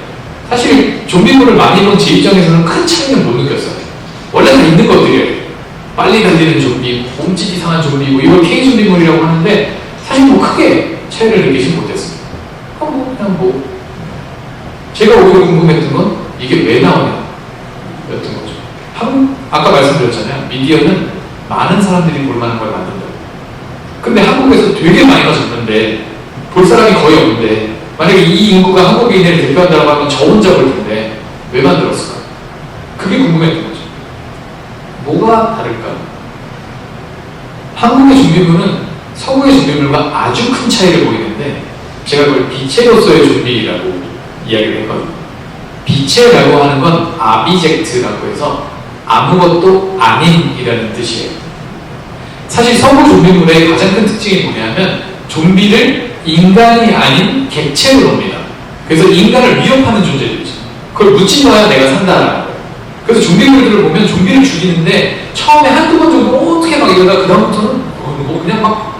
사실 좀비물을 많이 본 제 입장에서는 큰 차이는 못 느꼈어요. 원래 다 있는 것들이에요. 빨리 달리는 좀비, 몸짓 이상한 좀비고 이걸 K 좀비물이라고 하는데 사실 뭐 크게 차이를 느끼지 못했습니다. 그냥 뭐 제가 오히려 궁금했던 건 이게 왜 나오냐 였던 거죠. 아까 말씀드렸잖아요. 미디어는 많은 사람들이 볼 만한 걸 만든다고. 근데 한국에서 되게 많이 가졌는데 볼 사람이 거의 없는데 만약에 이 인구가 한국인을 대표한다고 하면 저 혼자 볼 텐데 왜 만들었을까? 그게 궁금했던 거죠. 뭐가 다를까? 한국의 좀비물은 서구의 좀비물과 아주 큰 차이를 보이는데 제가 그걸 비체로서의 좀비라고 이야기를 했거든요. 비체라고 하는 건 아비젝트라고 해서 아무것도 아닌이라는 뜻이에요. 사실 서구 좀비물의 가장 큰 특징이 뭐냐면 좀비를 인간이 아닌 객체로 봅니다. 그래서 인간을 위협하는 존재들이죠. 그걸 묻지 마야 내가 산다라는 거예요. 그래서 좀비물들을 보면 좀비를 죽이는데 처음에 한두 번 정도 어떻게 막 이러다가 그 다음부터는 뭐 그냥 막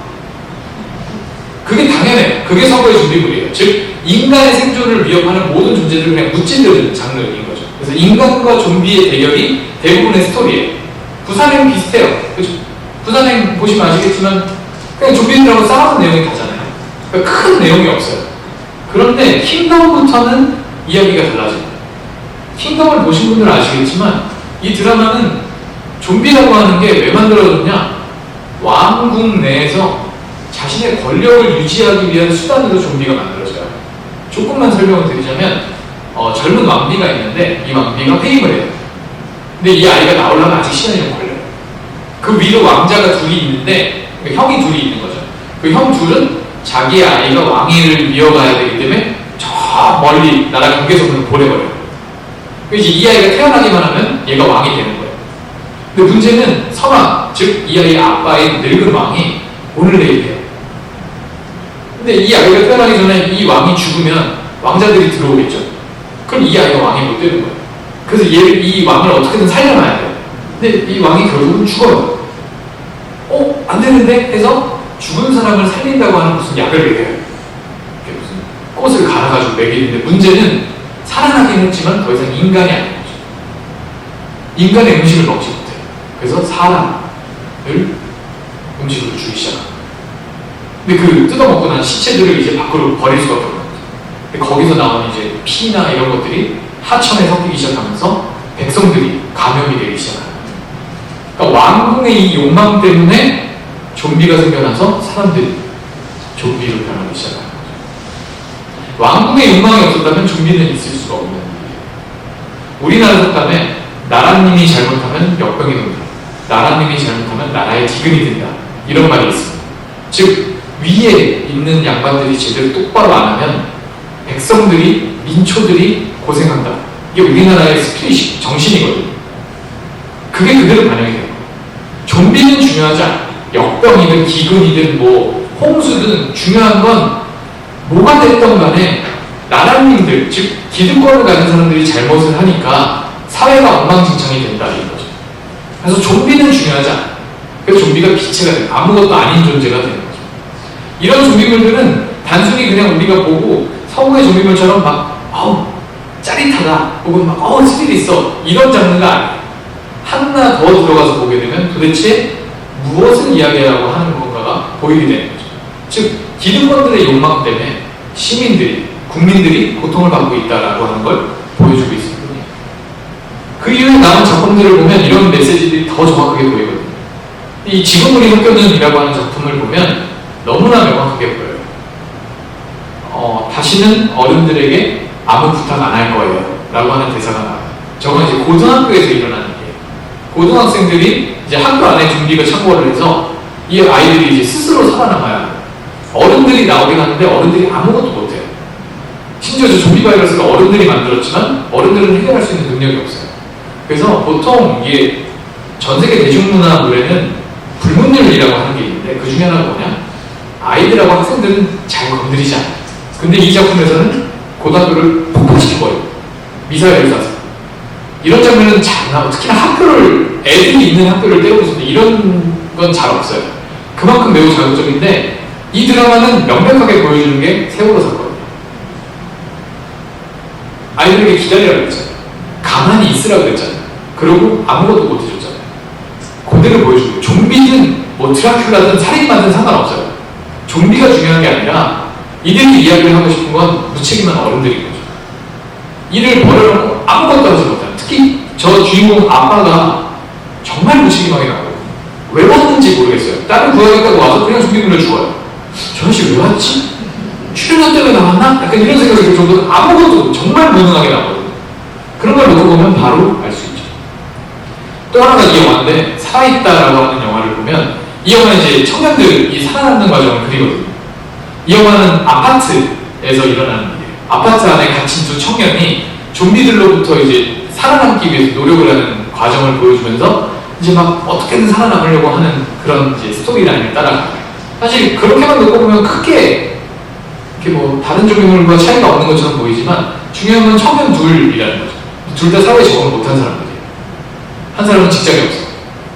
그게 당연해요. 그게 서구의 좀비물이에요. 즉 인간의 생존을 위협하는 모든 존재들을 그냥 무찌르는 장르인 거죠. 그래서 인간과 좀비의 대결이 대부분의 스토리예요. 부산행 비슷해요. 그렇죠? 부산행 보시면 아시겠지만 그냥 좀비들하고 싸우는 내용이 다잖아요. 그러니까 큰 내용이 없어요. 그런데 킹덤부터는 이야기가 달라집니다. 킹덤을 보신 분들은 아시겠지만 이 드라마는 좀비라고 하는 게 왜 만들어졌냐? 왕궁 내에서 자신의 권력을 유지하기 위한 수단으로 좀비가 만들어져요. 조금만 설명을 드리자면 젊은 왕비가 있는데 이 왕비가 회임을 해요. 근데 이 아이가 나오려면 아직 시간이 좀 걸려요. 그 위로 왕자가 둘이 있는데 형이 둘이 있는 거죠. 그 형 둘은 자기 아이가 왕위를 이어가야 되기 때문에 저 멀리 나라 경계선으로 보내버려요. 이제 이 아이가 태어나기만 하면 얘가 왕이 되는 거예요. 근데 문제는 선왕, 즉 이 아이의 아빠인 늙은 왕이 오늘 내일 돼요. 근데 이 아이가 태어나기 전에 이 왕이 죽으면 왕자들이 들어오겠죠. 그럼 이 아이가 왕이 못 되는 거예요. 그래서 이 왕을 어떻게든 살려놔야 돼요. 근데 이 왕이 결국은 죽어요. 안 되는데? 해서 죽은 사람을 살린다고 하는 무슨 약을 해요. 무슨 꽃을 갈아가지고 먹이는데 문제는 살아나긴 했지만 더 이상 인간이 아닌 거죠. 인간의 음식을 먹지 못해요. 그래서 사람을 음식으로 주기 시작합니다. 근데 그 뜯어먹고 난 시체들을 이제 밖으로 버릴 수밖에 없는 거죠. 근데 거기서 나오는 이제 피나 이런 것들이 하천에 섞이기 시작하면서 백성들이 감염이 되기 시작합니다. 그러니까 왕궁의 이 욕망 때문에 좀비가 생겨나서 사람들이 좀비로 변하기 시작합니다. 왕궁의 욕망이 없었다면 좀비는 있을 수가 없는 일이에요. 우리나라 속담에 나라님이 잘못하면 역병이 돈다. 나라님이 잘못하면 나라의 기근이 된다. 이런 말이 있습니다. 즉 위에 있는 양반들이 제대로 똑바로 안 하면 백성들이, 민초들이 고생한다. 이게 우리나라의 스피릿, 정신이거든요. 그게 그대로 반영이 돼요. 좀비는 중요하지 않아요. 역병이든 기근이든 뭐 홍수든 중요한 건 뭐가 됐던 간에 나라민들, 즉 기득권을 가진 사람들이 잘못을 하니까 사회가 엉망진창이 된다는 거죠. 그래서 좀비는 중요하지 않아요. 그래서 좀비가 기체가 돼요. 아무것도 아닌 존재가 되는 거죠. 이런 좀비물들은 단순히 그냥 우리가 보고 서구의 좀비물처럼 막 짜릿하다 혹은 막 스릴 있어 이런 장르가 아니에요. 하나 더 들어가서 보게 되면 도대체 무엇을 이야기하려고 하는 건가가 보이게 되는 거죠. 즉 기득권들의 욕망 때문에 시민들이, 국민들이 고통을 받고 있다라고 하는 걸 보여주고 있습니다. 그 이후에 나온 작품들을 보면 이런 메시지들이 더 정확하게 보이거든요. 이 지금 우리 학교는이라고 하는 작품을 보면 너무나 명확하게 보여요. 다시는 어른들에게 아무 부탁 안 할 거예요 라고 하는 대사가 나와요. 저건 이제 고등학교에서 일어나는 일이에요. 고등학생들이 이제 학교 안에 좀비가 창궐을 해서 이 아이들이 이제 스스로 살아남아야 어른들이 나오긴 하는데 어른들이 아무것도 못해요. 심지어 저 좀비 바이러스가 어른들이 만들었지만 어른들은 해결할 수 있는 능력이 없어요. 그래서 보통 이게 전 세계 대중문화물에는 불문율이라고 하는 게 있는데 그 중에 하나가 뭐냐? 아이들하고 학생들은 잘 건드리지 않아요. 근데 이 작품에서는 고등학교를 폭파시켜버려요. 미사일을 쏴서. 이런 장면은 잘 나와요. 특히나 학교를, 애들이 있는 학교를 때려부수는데 이런 건 잘 없어요. 그만큼 매우 자극적인데 이 드라마는 명백하게 보여주는 게 세월호 사건이에요. 아이들에게 기다리라고 했잖아요. 가만히 있으라고 그랬잖아요. 그러고 아무것도 못 해줬잖아요. 그대로 보여주고 좀비든 뭐 드라큘라든 살인마든 상관없어요. 좀비가 중요한 게 아니라 이들이 이야기를 하고 싶은 건 무책임한 어른들인 거죠. 이를 버려놓고 아무것도 하지 못하는, 특히 저 주인공 아빠가 정말 무책임하게 나오고 왜 왔는지 모르겠어요. 다른 구하기까지 와서 그냥 좀비물에 죽어요. 저 아저씨 왜 왔지? 출연료 때문에 나왔나? 약간 이런 생각이 들 정도로 아무것도 정말 무능하게 나오거든요. 그런 걸 놓고 보면 바로 알 수 있죠. 또 하나가 이 영화인데 살아있다라고 하는 영화를 보면 이 영화는 이제 청년들이 살아남는 과정을 그리거든요. 이 영화는 아파트에서 일어나는 일이에요. 아파트 안에 갇힌 두 청년이 좀비들로부터 이제 살아남기 위해서 노력을 하는 과정을 보여주면서 이제 막 어떻게든 살아남으려고 하는 그런 이제 스토리라인을 따라가요. 사실 그렇게만 놓고 보면 크게 이렇게 뭐 다른 좀비물과 차이가 없는 것처럼 보이지만 중요한 건 청년 둘이라는 거죠. 둘 다 사회에 적응을 못한 사람들이에요. 한 사람은 직장이 없어요.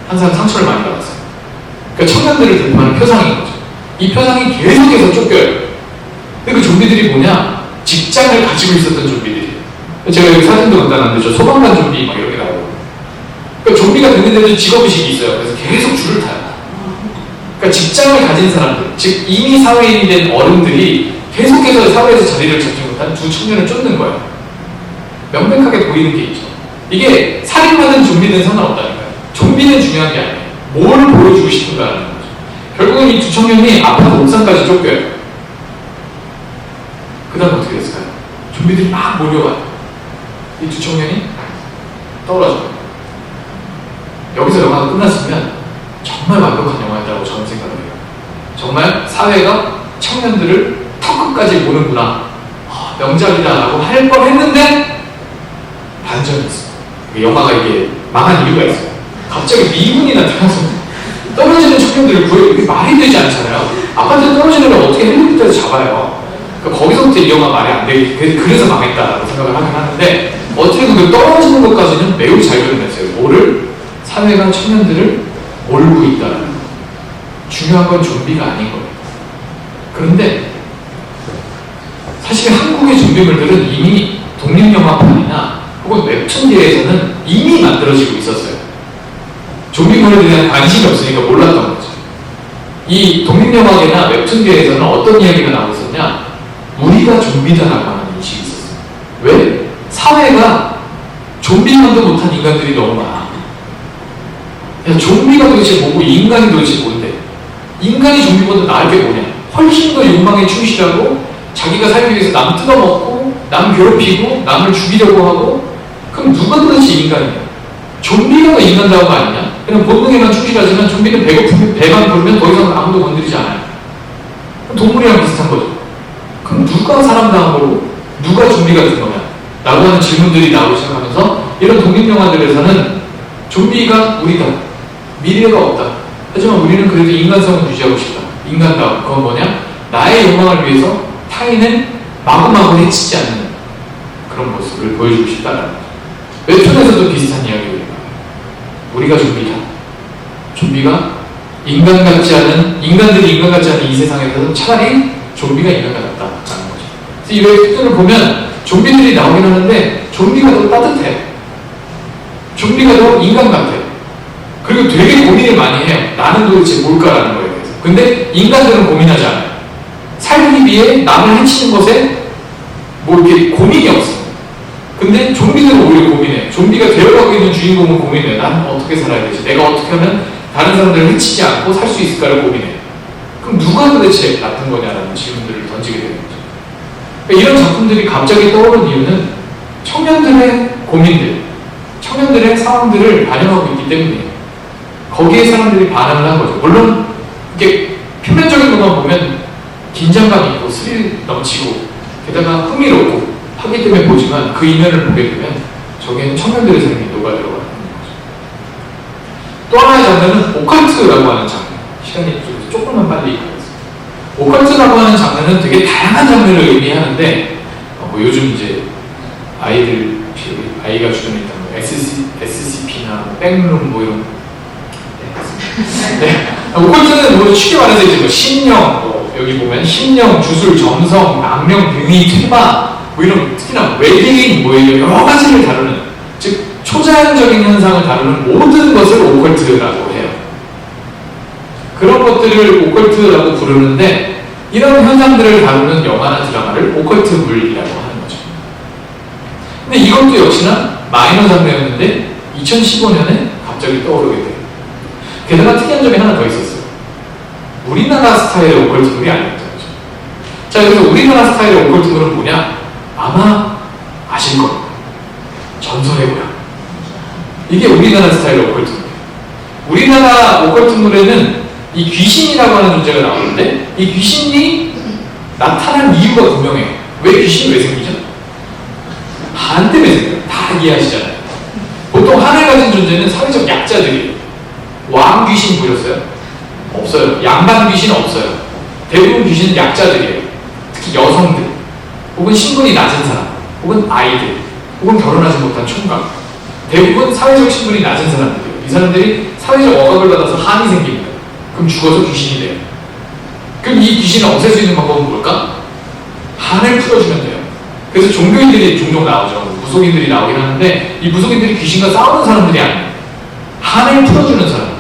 한 사람은 상처를 많이 받았어요. 그러니까 청년들을 대표하는 표상인 거죠. 이 표상이 계속해서 쫓겨요. 근데 그 좀비들이 뭐냐? 직장을 가지고 있었던 좀비들이에요. 제가 여기 사진도 갖다 놨는데 저 소방관 좀비 막 이렇게 나오고. 그러니까 좀비가 됐는데도 직업의식이 있어요. 그래서 계속 줄을 타요. 그러니까 직장을 가진 사람들, 즉 이미 사회인이 된 어른들이 계속해서 사회에서 자리를 잡지 못한 두 청년을 쫓는 거예요. 명백하게 보이는 게 있죠. 이게 살인마든 좀비든 상관없다니까요. 좀비는 중요한 게 아니에요. 뭘 보여주고 싶은가라는 거죠. 결국은 이 두 청년이 아파트 옥상까지 쫓겨요. 그 다음 어떻게 됐을까요? 좀비들이 막 몰려와요. 이 두 청년이 떨어져요. 여기서 영화가 끝났으면 정말 완벽한 영화였다고 저는 생각을 해요. 정말 사회가 청년들을 턱끝까지 보는구나, 명작이다라고 할 뻔했는데 반전이 있어요. 영화가 이게 망한 이유가 있어요. 갑자기 미군이 나타나서 떨어지는 청년들을 구해요. 이게 말이 되지 않잖아요. 아파트에 떨어지는 걸 어떻게 헬리콥터에서 잡아요. 그러니까 거기서부터 이 영화 말이 안 되기, 그래서 망했다라고 생각을 하긴 하는데 어쨌든 그 떨어지는 것까지는 매우 잘 그려냈어요. 뭐를? 사회가 청년들을 몰고 있다는 거. 중요한 건 좀비가 아닌 거예요. 그런데 사실 한국의 좀비물들은 이미 독립영화판이나 혹은 웹툰계에서는 이미 만들어지고 있었어요. 좀비물에 대한 관심이 없으니까 몰랐던 거죠. 이 독립영화계나 웹툰계에서는 어떤 이야기가 나오고 있었냐? 우리가 좀비다라고 하는 인식이 있었어요. 왜? 사회가 좀비만도 못한 인간들이 너무 많아. 야, 좀비가 도대체 뭐고 인간이 도대체 뭔데? 인간이 좀비보다 나을 게 뭐냐? 훨씬 더 욕망에 충실하고 자기가 살기 위해서 남 뜯어먹고 남 괴롭히고 남을 죽이려고 하고, 그럼 누가 도대체 인간이냐? 좀비가 더 인간다운 거 아니냐? 그냥 본능에만 충실하지만 좀비는 배고프면 배만 부르면 더 이상 아무도 건드리지 않아요. 동물이랑 비슷한 거죠. 그럼 누가 사람다운 거고 누가 좀비가 된 거냐? 라고 하는 질문들이 나오기 시작하면서 이런 독립영화들에서는 좀비가 우리다, 미래가 없다, 하지만 우리는 그래도 인간성을 유지하고 싶다. 인간다움. 그건 뭐냐? 나의 욕망을 위해서 타인을 마구마구 해치지 않는 그런 모습을 보여주고 싶다라는 거죠. 웹툰에서도 비슷한 이야기입니다. 우리가 좀비다. 좀비가 인간들이 인간 같지 않은 이 세상에서는 차라리 좀비가 인간 같다라는 거죠. 그래서 이 웹툰을 보면 좀비들이 나오긴 하는데 좀비가 더 따뜻해. 좀비가 더 인간 같아. 그리고 되게 고민을 많이 해요. 나는 도대체 뭘까라는 거에 대해서. 근데 인간들은 고민하지 않아요. 살기 위해 남을 해치는 것에 뭐 이렇게 고민이 없어. 근데 좀비들은 오히려 고민해. 좀비가 되어가고 있는 주인공은 고민해. 나는 어떻게 살아야 되지? 내가 어떻게 하면 다른 사람들을 해치지 않고 살 수 있을까를 고민해. 그럼 누가 도대체 나쁜 거냐라는 질문들을 던지게 되는 거죠. 그러니까 이런 작품들이 갑자기 떠오른 이유는 청년들의 고민들, 청년들의 상황들을 반영하고 있기 때문이에요. 거기에 사람들이 반응을 한 거죠. 물론 이게 표면적인 것만 보면 긴장감 있고 스릴 넘치고 게다가 흥미롭고 하기 때문에 보지만 그 이면을 보게 되면 저기에는 청년들의 삶이 녹아들어가는 거죠. 또 하나의 장르는 오컬트라고 하는 장르. 시간이 조금만 빨리 가겠습니다. 오컬트라고 하는 장르는 되게 다양한 장르를 의미하는데 뭐 요즘 이제 아이가 주변에 있다 뭐 SCP나 뭐 백룸 뭐 이런 네. 오컬트는 뭐 쉽게 말해서 이제 뭐 신령 여기 보면 신령, 주술, 점성, 악령, 병이, 퇴마 뭐 이런 특히나 외계인 뭐 이런 여러 가지를 다루는 즉 초자연적인 현상을 다루는 모든 것을 오컬트라고 해요. 그런 것들을 오컬트라고 부르는데 이런 현상들을 다루는 영화나 드라마를 오컬트물이라고 하는 거죠. 근데 이것도 역시나 마이너 장르였는데 2015년에 갑자기 떠오르게 돼요. 게다가 특이한 점이 하나 더 있었어요. 우리나라 스타일의 오컬트물이 아니었던 거죠. 자, 그래서 우리나라 스타일의 오컬트물은 뭐냐? 아마 아실 겁니다. 전설의 고향. 이게 우리나라 스타일의 오컬트물이에요. 우리나라 오컬트물에는 이 귀신이라고 하는 존재가 나오는데 이 귀신이 나타난 이유가 분명해요. 왜 귀신이 왜 생기죠? 한 때문에 생겨요. 다 이해하시잖아요. 보통 한을 가진 존재는 사회적 약자들이에요. 왕 귀신 보셨어요? 없어요. 양반 귀신은 없어요. 대부분 귀신은 약자들이에요. 특히 여성들, 혹은 신분이 낮은 사람, 혹은 아이들, 혹은 결혼하지 못한 총각. 대부분 사회적 신분이 낮은 사람들이에요. 이 사람들이 사회적 억압을 받아서 한이 생깁니다. 그럼 죽어서 귀신이 돼요. 그럼 이 귀신을 없앨 수 있는 방법은 뭘까? 한을 풀어주면 돼요. 그래서 종교인들이 종종 나오죠. 무속인들이 나오긴 하는데 이 무속인들이 귀신과 싸우는 사람들이 아니에요. 한을 풀어주는 사람들.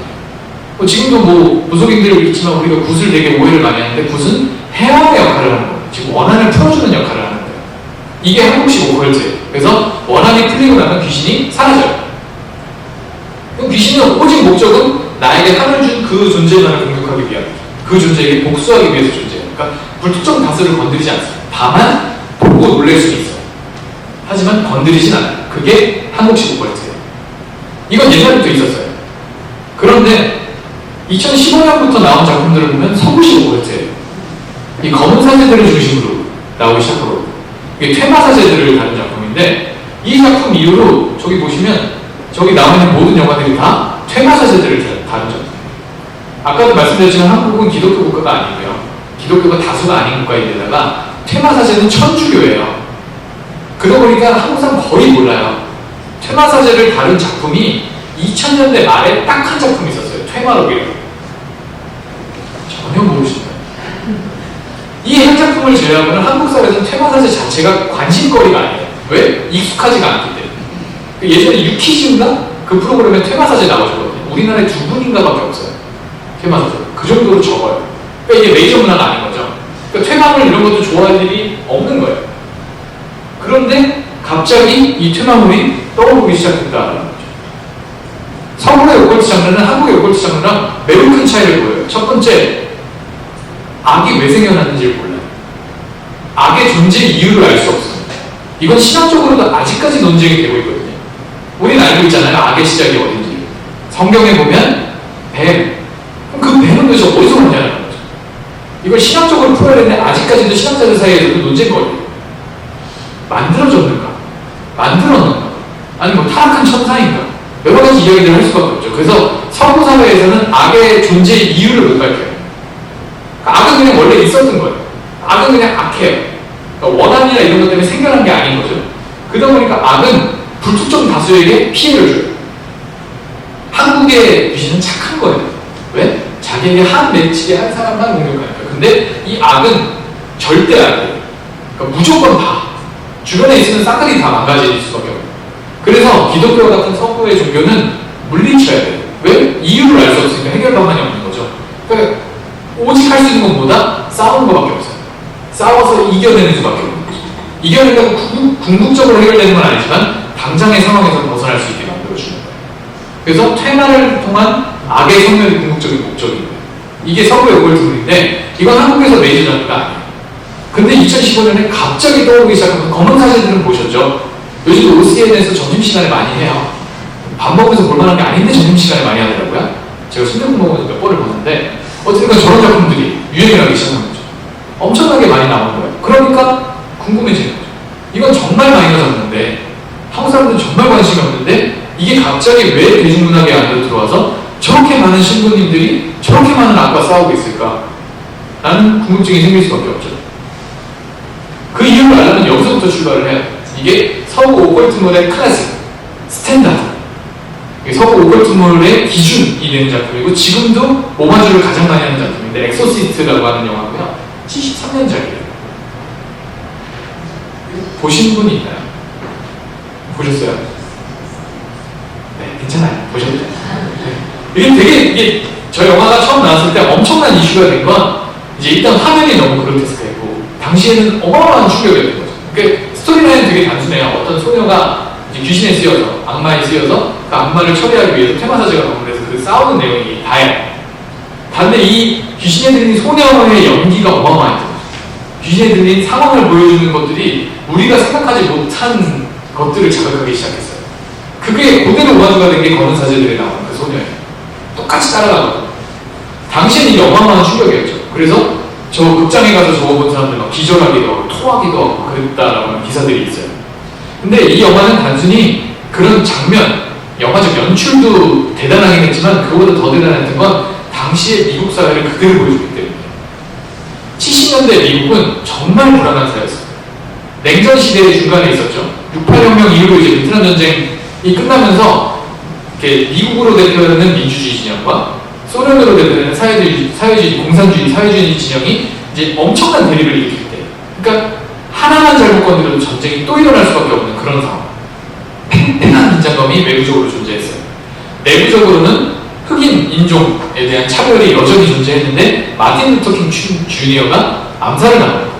지금도 뭐 무속인들이 있지만 우리가 굿을 되게 오해를 많이 하는데 굿은 해왕의 역할을 하는 거예요. 지금 원한을 풀어주는 역할을 하는 거예요. 이게 한국식 오컬트예요. 그래서 원한이 풀리고 나면 귀신이 사라져요. 귀신은 오직 목적은 나에게 한을 준 그 존재만을 공격하기 위한, 그 존재에게 복수하기 위해서 존재해요. 그러니까 불특정 다수를 건드리지 않습니다. 다만 보고 놀랄 수 있어요. 하지만 건드리진 않아요. 그게 한국식 오컬트예요. 이건 예전부터 있었어요. 그런데 2015년부터 나온 작품들을 보면 서구식 오컬트예요. 이 검은 사제들을 중심으로 나오기 시작하고 이게 퇴마 사제들을 다룬 작품인데 이 작품 이후로 저기 보시면 저기 나와 있는 모든 영화들이 다 퇴마 사제들을 다룬 작품이에요. 아까도 말씀드렸지만 한국은 기독교 국가가 아니고요. 기독교가 다수가 아닌 국가인데다가 퇴마 사제는 천주교예요. 그러다 보니까 한국 사람 거의 몰라요. 퇴마 사제를 다룬 작품이 2000년대 말에 딱 한 작품이 있었어요. 퇴마록이라고. 전혀 모르시나요? 이 한 작품을 제외하고는 한국 사회에서는 퇴마사제 자체가 관심거리가 아니에요. 왜? 익숙하지가 않기 때문에. 예전에 유키즈인가? 그 프로그램에 퇴마사제 나와줬거든요. 우리나라에 2분인가밖에 없어요. 퇴마사제. 그 정도로 적어요. 그러니까 이게 메이저 문화가 아닌 거죠. 그러니까 퇴마물 이런 것도 좋아할 일이 없는 거예요. 그런데 갑자기 이 퇴마물이 떠오르기 시작했다는 거죠. 서구의 오컬트 장르는 한국의 오컬트 장르랑 매우 큰 차이를 보여요. 첫 번째, 악이 왜 생겨났는지를 몰라요. 악의 존재 이유를 알 수 없습니다. 이건 신학적으로도 아직까지 논쟁이 되고 있거든요. 우리는 알고 있잖아요. 악의 시작이 어딘지. 성경에 보면 뱀. 그럼 그 뱀은 도대체 어디서 왔냐는 거죠. 이걸 신학적으로 풀어야 되는데 아직까지도 신학자들 사이에서도 논쟁거리예요. 만들어졌는가? 만들었는가? 아니 뭐 타락한 천사인가? 여러 가지 이야기들을 할 수밖에 없죠. 거죠. 그래서 서구 사회에서는 악의 존재 이유를 못 밝혀요. 그러니까 악은 그냥 원래 있었던 거예요. 악은 그냥 악해요. 그러니까 원한이나 이런 것 때문에 생겨난 게 아닌 거죠. 그러다 보니까 악은 불특정 다수에게 피해를 줘요. 한국의 귀신은 착한 거예요. 왜? 자기에게 한 맺히게 한 사람만 공격하니까. 근데 이 악은 절대 악이에요. 그러니까 무조건 다. 주변에 있으면 싹들이 다 망가질 수밖에 없어요. 그래서 기독교 같은 서구의 종교는 물리쳐야 돼요. 왜? 이유를 알 수 없으니까 해결 방안이 없는 거죠. 그러니까 오직 할 수 있는 건 뭐다? 싸우는 것밖에 없어요. 싸워서 이겨내는 수밖에 없는 거죠. 이겨낸다고 궁극적으로 해결되는 건 아니지만 당장의 상황에서 벗어날 수 있게 만들어주는 거예요. 그래서 퇴마를 통한 악의 성멸이 궁극적인 목적인 거예요. 이게 서구의 오컬트물인데 이건 한국에서 메이저 장르가 아니에요. 근데 2015년에 갑자기 떠오르기 시작한 검은 사제들은 보셨죠? 요즘 OCN에서 점심시간에 많이 해요. 밥 먹으면서 볼만한 게 아닌데 점심시간에 많이 하더라고요. 제가 순대국먹으면서 몇 번을 봤는데 어쨌든 저런 작품들이 유행을 하기 시작한 거죠. 엄청나게 많이 나온 거예요. 그러니까 궁금해지는 거죠. 이건 정말 마이너졌는데 한국 사람들은 정말 관심이 없는데 이게 갑자기 왜 대중문학의 안으로 들어와서 저렇게 많은 신부님들이 저렇게 많은 악과 싸우고 있을까? 라는 궁금증이 생길 수밖에 없죠. 그 이유를 알려면 여기서부터 출발을 해요. 이게 서구 오컬트물의 클래식, 스탠다드. 서구 오컬트물의 기준이 되는 작품이고 지금도 오마주를 가장 많이 하는 작품인데 엑소시스트라고 하는 영화고요. 73년작이에요. 보신 분이 있나요? 보셨어요? 네, 괜찮아요. 보셔도 돼요. 이게 저 영화가 처음 나왔을 때 엄청난 이슈가 된 건 이제 일단 화면이 너무 그로테스크했고 당시에는 어마어마한 충격이었던 거죠. 그러니까 스토리라인은 되게 단순해요. 어떤 소녀가 이제 귀신에 쓰여서 악마에 쓰여서 그 악마를 처리하기 위해서 테마사제가 방문해서 그 싸우는 내용이 다예요. 단데 이 귀신에 들린 소녀의 연기가 어마어마했던 거죠. 귀신에 들린 상황을 보여주는 것들이 우리가 생각하지 못한 것들을 자극하기 시작했어요. 그게 그대로 오마주가 된 게 검은 사제들에 나오는 그 소녀예요. 똑같이 따라가고 당시에는 이게 어마어마한 충격이었죠. 그래서 저 극장에 가서 저거 본 사람들 막 기절하기도 하고 토하기도 하고 그랬다라고 하는 기사들이 있어요. 근데 이 영화는 단순히 그런 장면, 영화적 연출도 대단하긴 했지만 그거보다 더 대단했던 건 당시의 미국 사회를 그대로 보여주기 때문에 70년대 미국은 정말 불안한 사회였어요. 냉전 시대의 중간에 있었죠. 68혁명 이후로 이제 베트남 전쟁이 끝나면서 미국으로 대표되는 민주주의 진영과 소련으로 대표되는 사회주의, 공산주의, 사회주의 진영이 이제 엄청난 대립을 일으킬 때, 그러니까 하나만 잘못 건드려도 전쟁이 또 일어날 수밖에 없는 그런 상황. 팽팽한 긴장감이 외부적으로 존재했어요. 내부적으로는 흑인 인종에 대한 차별이 여전히 존재했는데 마틴 루터 킹 주니어가 암살을 당해요.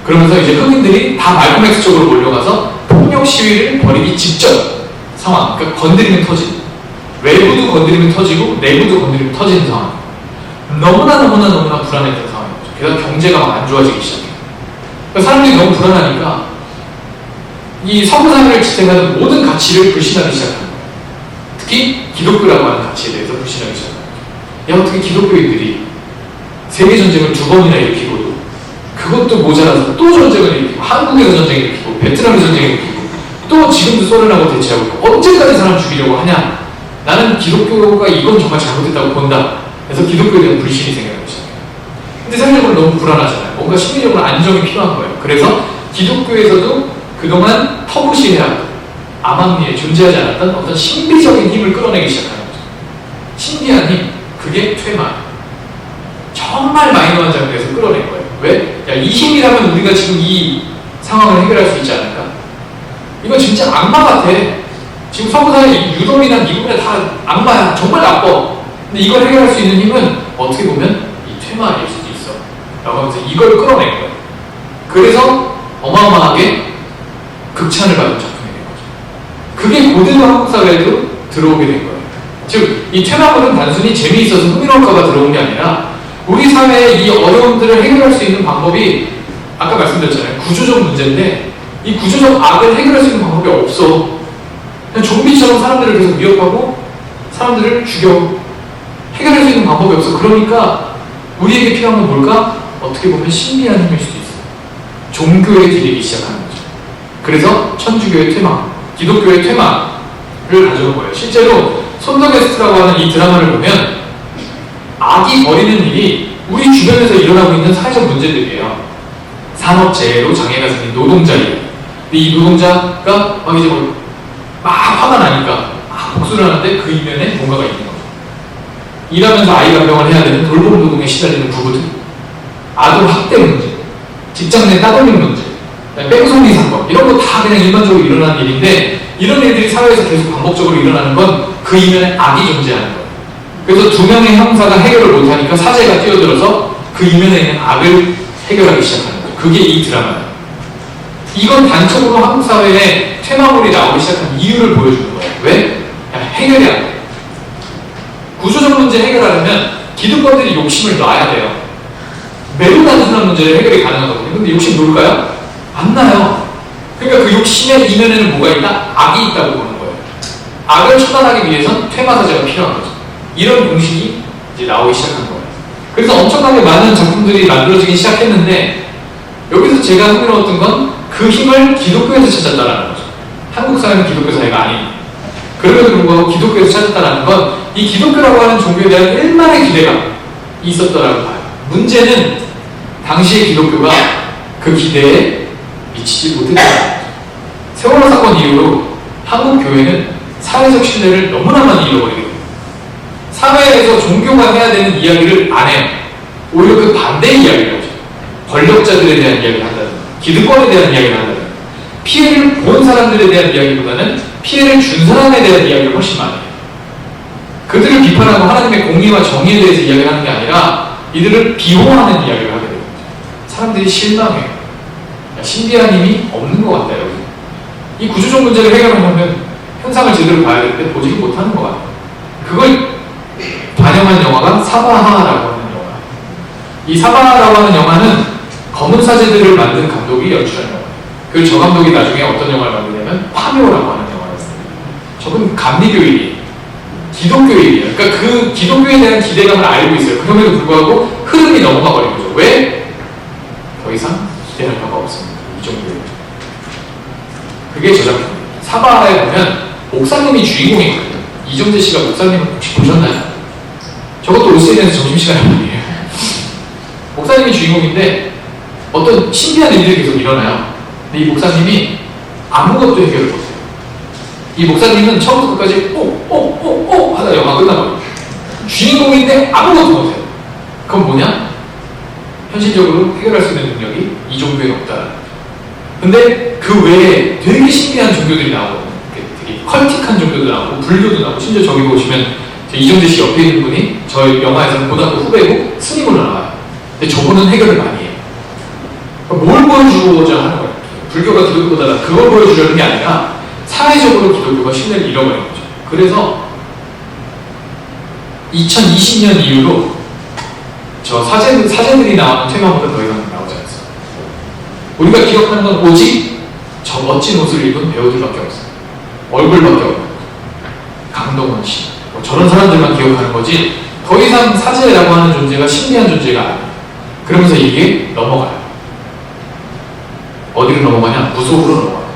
그러면서 이제 흑인들이 다 말콤 X 쪽으로 몰려가서 폭력 시위를 벌이기 직전 상황, 그러니까 건드리면 터지는, 외부도 건드리면 터지고 내부도 건드리면 터지는 상황. 너무나 불안했던 상황이었죠. 게다가 경제가 막 안 좋아지기 시작해요. 그러니까 사람들이 너무 불안하니까 이 서구 사회를 지탱하는 모든 가치를 불신하기 시작하는 거예요. 특히 기독교라고 하는 가치에 대해서 불신하기 시작하는 거예요. 야, 어떻게 기독교인들이 세계전쟁을 2번이나 일으키고도 그것도 모자라서 또 전쟁을 일으키고 한국에서 전쟁을 일으키고 베트남에서 전쟁을 일으키고 또 지금도 소련하고 대치하고 있고 언제까지 사람 죽이려고 하냐. 나는 기독교가 이건 정말 잘못했다고 본다. 그래서 기독교에 대한 불신이 생겨나기 시작해요. 근데 사회적으로 너무 불안하잖아요. 뭔가 심리적으로 안정이 필요한 거예요. 그래서 기독교에서도 그동안 터부시해왔던 암암리에 존재하지 않았던 어떤 신비적인 힘을 끌어내기 시작하는 거죠. 신비한 힘, 그게 퇴마. 정말 마이너한 장르에서 끌어낸 거예요. 왜? 야, 이 힘이라면 우리가 지금 이 상황을 해결할 수 있지 않을까? 이거 진짜 악마 같아. 지금 서구사회 유럽이나 미국이나 다 악마야. 정말 나빠. 근데 이걸 해결할 수 있는 힘은 어떻게 보면 이 퇴마일 수도 있어. 라고 하면서 이걸 끌어낸 거예요. 그래서 어마어마하게 극찬을 받은 작품이 된 거죠. 그게 고대도 한국 사회에도 들어오게 된 거예요. 즉, 이 퇴마물은 단순히 재미있어서 흥미로울까봐 들어온 게 아니라 우리 사회의 이 어려움들을 해결할 수 있는 방법이 아까 말씀드렸잖아요. 구조적 문제인데 이 구조적 악을 해결할 수 있는 방법이 없어. 그냥 좀비처럼 사람들을 계속 위협하고 사람들을 죽여. 해결할 수 있는 방법이 없어. 그러니까 우리에게 필요한 건 뭘까? 어떻게 보면 신비한 힘일 수도 있어요. 종교에 기대기 시작하는 거죠. 그래서 천주교의 퇴마, 기독교의 퇴마를 가져온 거예요. 실제로 손더베스트라고 하는 이 드라마를 보면 악이 벌이는 일이 우리 주변에서 일어나고 있는 사회적 문제들이에요. 산업재해로 장애가 생긴 노동자예요. 근데 이 노동자가 막 이제 막 화가 나니까 막 복수를 하는데 그 이면에 뭔가가 있는 거죠. 일하면서 아이 간병을 해야 되는 돌봄 노동에 시달리는 부부들, 아동 학대 문제, 직장 내 따돌림 문제, 뺑소니 사건, 이런 거 다 그냥 일반적으로 일어나는 일인데, 이런 일들이 사회에서 계속 반복적으로 일어나는 건 그 이면에 악이 존재하는 거예요. 그래서 두 명의 형사가 해결을 못하니까 사제가 뛰어들어서 그 이면에 있는 악을 해결하기 시작하는 거예요. 그게 이 드라마예요. 이건 단적으로 한국 사회에 퇴마물이 나오기 시작한 이유를 보여주는 거예요. 왜? 해결이 안 돼요. 구조적 문제 해결하려면 기득권들이 욕심을 놔야 돼요. 매우 단순한 문제를 해결이 가능하거든요. 근데 욕심 놓을까요? 안 나요. 그러니까 그 욕심의 이면에는 뭐가 있다? 악이 있다고 보는 거예요. 악을 처단하기 위해선 퇴마사제가 필요한 거죠. 이런 공식이 이제 나오기 시작한 거예요. 그래서 엄청나게 많은 작품들이 만들어지기 시작했는데, 여기서 제가 흥미로웠던 건 그 힘을 기독교에서 찾았다라는 거죠. 한국 사회는 기독교 사회가 아닙니다. 그럼에도 불구하고 기독교에서 찾았다는 건 이 기독교라고 하는 종교에 대한 일만의 기대가 있었더라고 봐요. 문제는 당시의 기독교가 그 기대에 미치지 못했다는 거죠. 세월호 사건 이후로 한국 교회는 사회적 신뢰를 너무나 많이 잃어버리게 됩니다. 사회에서 종교가 해야 되는 이야기를 안 해요. 오히려 그 반대의 이야기를 하죠. 권력자들에 대한 이야기를 한다든가, 기득권에 대한 이야기를 한다든가, 피해를 본 사람들에 대한 이야기보다는 피해를 준 사람에 대한 이야기를 훨씬 많이 해요. 그들을 비판하고 하나님의 공의와 정의에 대해서 이야기하는 게 아니라 이들을 비호하는 이야기를 하게 됩니다. 사람들이 실망해요. 야, 신비한 힘이 없는 것 같다, 여기. 이 구조적 문제를 해결하려면 현상을 제대로 봐야 되는데 보지 못하는 것 같아요. 그걸 반영한 영화가 사바하라고 하는 영화예요. 이 사바하라고 하는 영화는 검은 사제들을 만든 감독이 연출한 영화예요. 그리고 저 감독이 나중에 어떤 영화를 만드냐면 파묘라고 하는 영화였습니다. 저분 감리교인이에요. 기독교인이에요. 그러니까 그 기독교에 대한 기대감을 알고 있어요. 그럼에도 불구하고 흐름이 넘어가 버린 거죠. 왜? 더 이상 기대할 바가 없습니다. 이 정도예요. 그게 저 작품입니다. 사바하에 보면 목사님이 주인공이거든요. 이정재 씨가 목사님을 혹시 보셨나요? 저것도 OCN에서 점심시간에 보이에요. 목사님이 주인공인데 어떤 신비한 일들이 계속 일어나요. 근데 이 목사님이 아무것도 해결을 못해요. 이 목사님은 처음부터 끝까지 오 하다 영화 끝나버려요. 주인공인데 아무것도 못해요. 그건 뭐냐? 현실적으로 해결할 수 있는 능력이 이 종교에 없다라는 거죠. 근데 그 외에 되게 신비한 종교들이 나오거든요. 되게 컬틱한 종교도 나오고 불교도 나오고, 심지어 저기 보시면 이정재 씨 옆에 있는 분이 저희 영화에서는 고등학교 후배고 스님으로 나와요. 근데 저분은 해결을 많이 해요. 뭘 보여주고자 하는 거예요? 불교가 기독교다, 그걸 보여주려는 게 아니라 사회적으로 기독교가 신뢰를 잃어버린 거죠. 그래서 2020년 이후로 저 사제들이 나오는 퇴마물은 더 이상 나오지 않습니다. 우리가 기억하는 건 오직 저 멋진 옷을 입은 배우들밖에 없어요. 얼굴밖에 없는 거죠. 강동원 씨, 뭐 저런 사람들만 기억하는 거지 더 이상 사제라고 하는 존재가 신비한 존재가 아니에요. 그러면서 이게 넘어가요. 어디로 넘어가냐? 무속으로 넘어가요.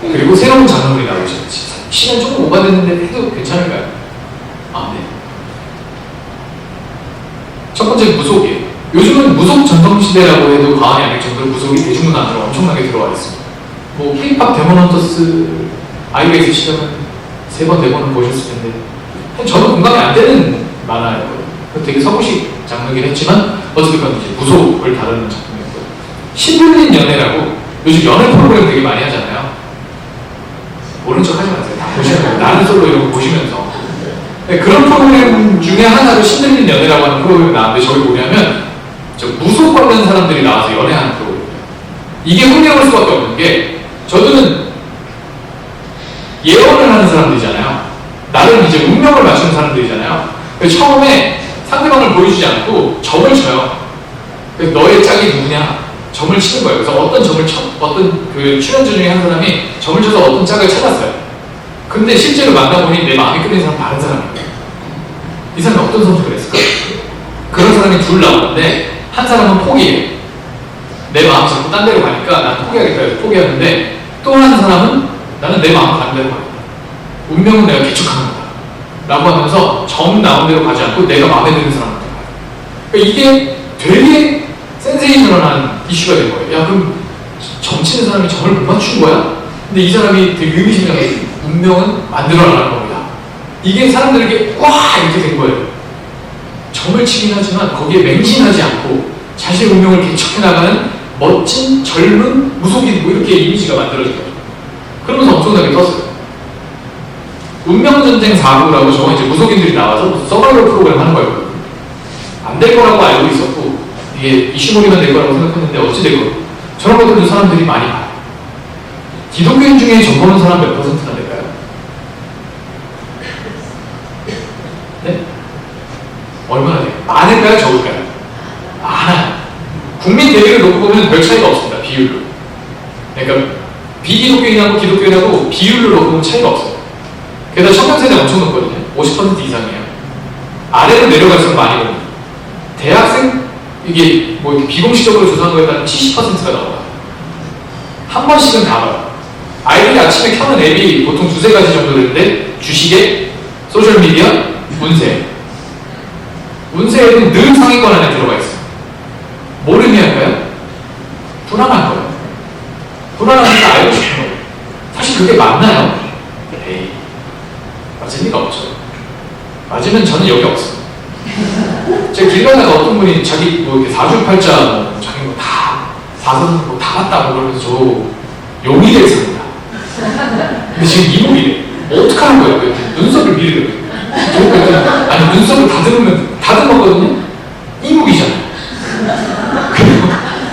그리고 새로운 장르물이 나오기 시작했지. 시간 조금 오바됐는데 해도 괜찮을까요? 아, 네. 첫 번째 무속이에요. 요즘은 무속 전성시대라고 해도 과언이 아닐 정도로 무속이 대중문 안으로 엄청나게 들어와 있습니다. 뭐 K-POP 데몬헌터스 아이가 있으시다면 3번, 4번은 보셨을 텐데 저는 공감이 안 되는 만화예요. 되게 서구식 장르긴 했지만 어쨌든 이제 무속을 다루는 작품이었고요. 신들린 연애라고 요즘 연애 프로그램 되게 많이 하잖아요. 모른 척 하지 마세요. 다 보시면 돼요. 나는 솔로 이런 거 보시면서. 네, 그런 프로그램 중에 하나로 신들린 연애라고 하는 프로그램이 나왔는데 저기 뭐냐면 저 무속 관련 사람들이 나와서 연애하는 프로그램이에요. 이게 흥미로울 수밖에 없는 게 저들은 예언을 하는 사람들이잖아요. 나름 이제 운명을 맞추는 사람들이잖아요. 처음에 상대방을 보여주지 않고 점을 쳐요. 그래서 너의 짝이 누구냐? 점을 치는 거예요. 그래서 어떤 그 출연자 중에 한 사람이 점을 쳐서 어떤 짝을 찾았어요. 근데 실제로 만나보니 내 마음이 끌린 사람 다른 사람이에요. 이 사람이 어떤 선택을 했을까? 그런 사람이 둘 나오는데 한 사람은 포기해요. 내 마음 자꾸 딴 데로 가니까 난 포기하겠다 해서 포기하는데 또 한 사람은 나는 내 마음 반대로 가겠다. 운명은 내가 개척하는 거다. 라고 하면서 점 나온 대로 가지 않고 내가 마음에 드는 사람한테 가요. 그러니까 이게 되게 센세이셔널한 이슈가 된 거예요. 야, 그럼 점 치는 사람이 점을 못 맞춘 거야? 근데 이 사람이 되게 의미심장하게 운명은 만들어나가는 겁니다. 이게 사람들에게 와! 이렇게 된 거예요. 점을 치긴 하지만 거기에 맹신하지 않고 자신의 운명을 개척해 나가는 멋진 젊은 무속인 뭐 이렇게 이미지가 만들어진 거죠. 그러면서 엄청나게 떴어요. 운명전쟁 4부라고 저거 이제 무속인들이 나와서 서바이벌 프로그램 하는 거예요. 안 될 거라고 알고 있었고 이게 이슈몰이만 될 거라고 생각했는데 어찌 됐건 저런 것들도 사람들이 많이 봐요. 기독교인 중에 점 보는 사람 몇 퍼센트나 될까요? 네? 얼마나 돼요? 많을까요? 적을까요? 많아요. 국민 대비를 놓고 보면 별 차이가 없습니다. 비율로. 그러니까 비기독교인하고 기독교인하고 비율로 놓고 보면 차이가 없어요. 게다가 청년세대 엄청 높거든요. 50% 이상이에요. 아래로 내려갈수록 많이 봅니다. 대학생, 이게 뭐 이렇게 비공식적으로 조사한 거에 따르면 70%가 나와요. 한 번씩은 다 봐요. 아이들이 아침에 켜는 앱이 보통 두세 가지 정도 되는데 주식에, 소셜미디어, 운세. 운세 앱은 늘 상위권 안에 들어가 있어요. 뭘 의미할까요? 불안한 거예요. 불안하니까 알고 싶은 거예요. 사실 그게 맞나요? 에이, 맞을 리가 없죠. 맞으면 저는 여기 없어요. 제가 길 가다가 어떤 분이 자기 뭐 이렇게 사주팔자 뭐 자기 뭐 다 사선 뭐 다 봤다 뭐 그러면서 저 용이 됐습니다. 근데 지금 이목이래. 어떡하는 거예요? 눈썹을 미르거든요. 아니 눈썹을 다듬으면 다듬었거든요. 이목이잖아요. 그리고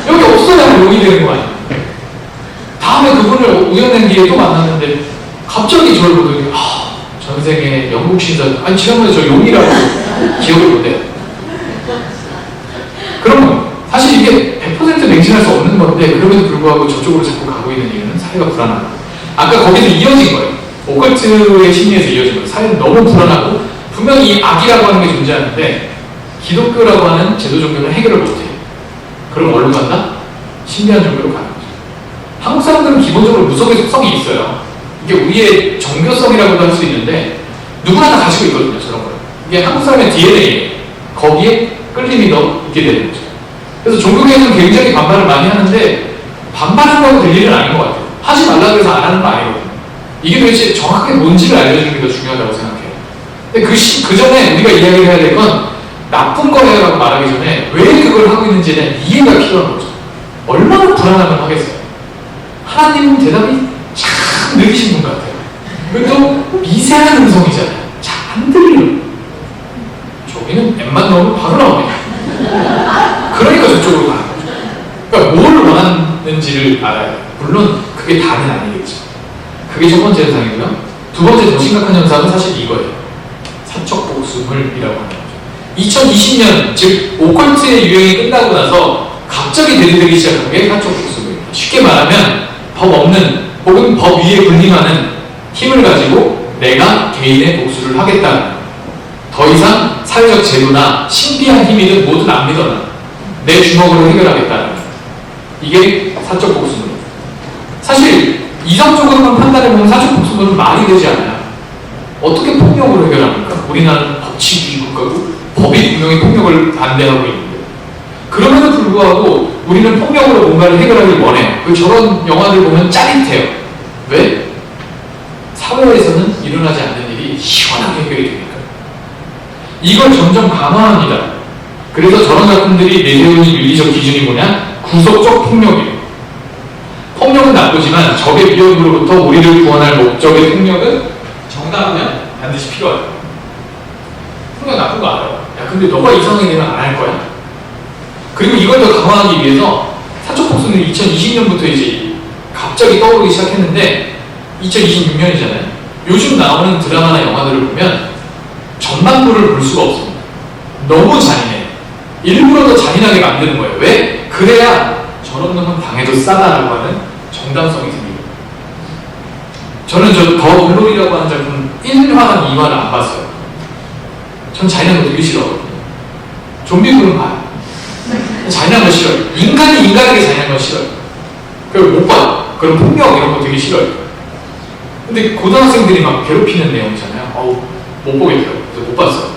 여기 없어야 용이 되는 거 아니에요? 다음에 그분을 우연한 기회에 또 만났는데 갑자기 저를 보더니 전생에 영국 신사 아니 지난번에 저 용이라고 기억을 못해요. 그러면 사실 이게 100% 맹신할 수 없는 건데 그럼에도 불구하고 저쪽으로 자꾸 가고 있는 이유는 사회가 불안한 거예요. 아까 거기서 이어진 거예요. 오컬트의 심리에서 이어진 거예요. 사회는 너무 불안하고 분명히 악이라고 하는 게 존재하는데 기독교라고 하는 제도 종교는 해결을 못해요. 그럼 어디로 간다? 신비한 종교로 가는 거죠. 한국 사람들은 기본적으로 무속의 속성이 있어요. 이게 우리의 종교성이라고도 할 수 있는데 누구나 다 가지고 있거든요. 저런 거예요. 이게 한국 사람의 DNA예요. 거기에 끌림이 더 있게 되는 거죠. 그래서 종교계에서는 굉장히 반발을 많이 하는데 반발한다고 될 일은 아닌 것 같아요. 하지 말라고 해서 안 하는 거 아니거든요. 이게 도대체 정확하게 뭔지를 알려주는 게 더 중요하다고 생각해요. 근데 그 전에 우리가 이야기를 해야 될 건 나쁜 거예요라고 말하기 전에 왜 그걸 하고 있는지에 대한 이해가 필요한 거죠. 얼마나 불안하면 하겠어요. 하나님은 대답이 참 느리신 분 같아요. 그리고 또 미세한 음성이잖아요. 잘 안 들려요. 저기는 앱만 넣으면 바로 나오네요. 그러니까 저쪽으로 가는 거죠. 그러니까 뭘 원하는지를 알아요. 물론 그게 다는 아니겠죠. 그게 첫 번째 현상이고요. 두 번째 더 심각한 현상은 사실 이거예요. 사적 복수물이라고 하는 거죠. 2020년 즉 오컬트의 유행이 끝나고 나서 갑자기 대두되기 시작한 게 사적 복수물입니다. 쉽게 말하면 법 없는 혹은 법 위에 군림하는 힘을 가지고 내가 개인의 복수를 하겠다는 더 이상 사회적 제도나 신비한 힘이든 뭐든 안 믿어라. 내 주먹으로 해결하겠다는 이게 사적 복수물입니다. 사실 이성적으로만 판단해보면 사적 복수물은 말이 되지 않아요. 어떻게 폭력으로 해결합니까? 우리나라는 법치주의 국가고 법이 분명히 폭력을 반대하고 있는데 그럼에도 불구하고 우리는 폭력으로 뭔가를 해결하길 원해요. 저런 영화들 보면 짜릿해요. 왜? 사회에서는 일어나지 않는 일이 시원하게 해결이 되니까. 이걸 점점 강화합니다. 그래서 저런 작품들이 내세우는 윤리적 기준이 뭐냐? 구속적 폭력이에요. 폭력은 나쁘지만 적의 위협으로부터 우리를 구원할 목적의 폭력은 정당하면 반드시 필요하다. 폭력 나쁜 거 알아요. 야, 근데 너가 이상하게 되면 안 할 거야. 그리고 이걸 더 강화하기 위해서 사적 복수는 2020년부터 이제 갑자기 떠오르기 시작했는데 2026년이잖아요. 요즘 나오는 드라마나 영화들을 보면 전반부를 볼 수가 없습니다. 너무 잔인해. 일부러 더 잔인하게 만드는 거예요. 왜? 그래야 저런 놈은 당해도 싸다라고 하는 정당성이 생깁니다. 저는 더 블록이라고 하는 작품 1화나 2화를 안 봤어요. 전 잔인한 거 되게 싫어하거든요. 좀비물은 봐요. 잔인한 거 싫어요. 인간이 인간에게 잔인한 거 싫어요. 그걸 못 봐요. 그런 폭력 이런 거 되게 싫어요. 근데 고등학생들이 막 괴롭히는 내용이잖아요. 어우, 못 보겠더라고요. 그래서 못 봤어요.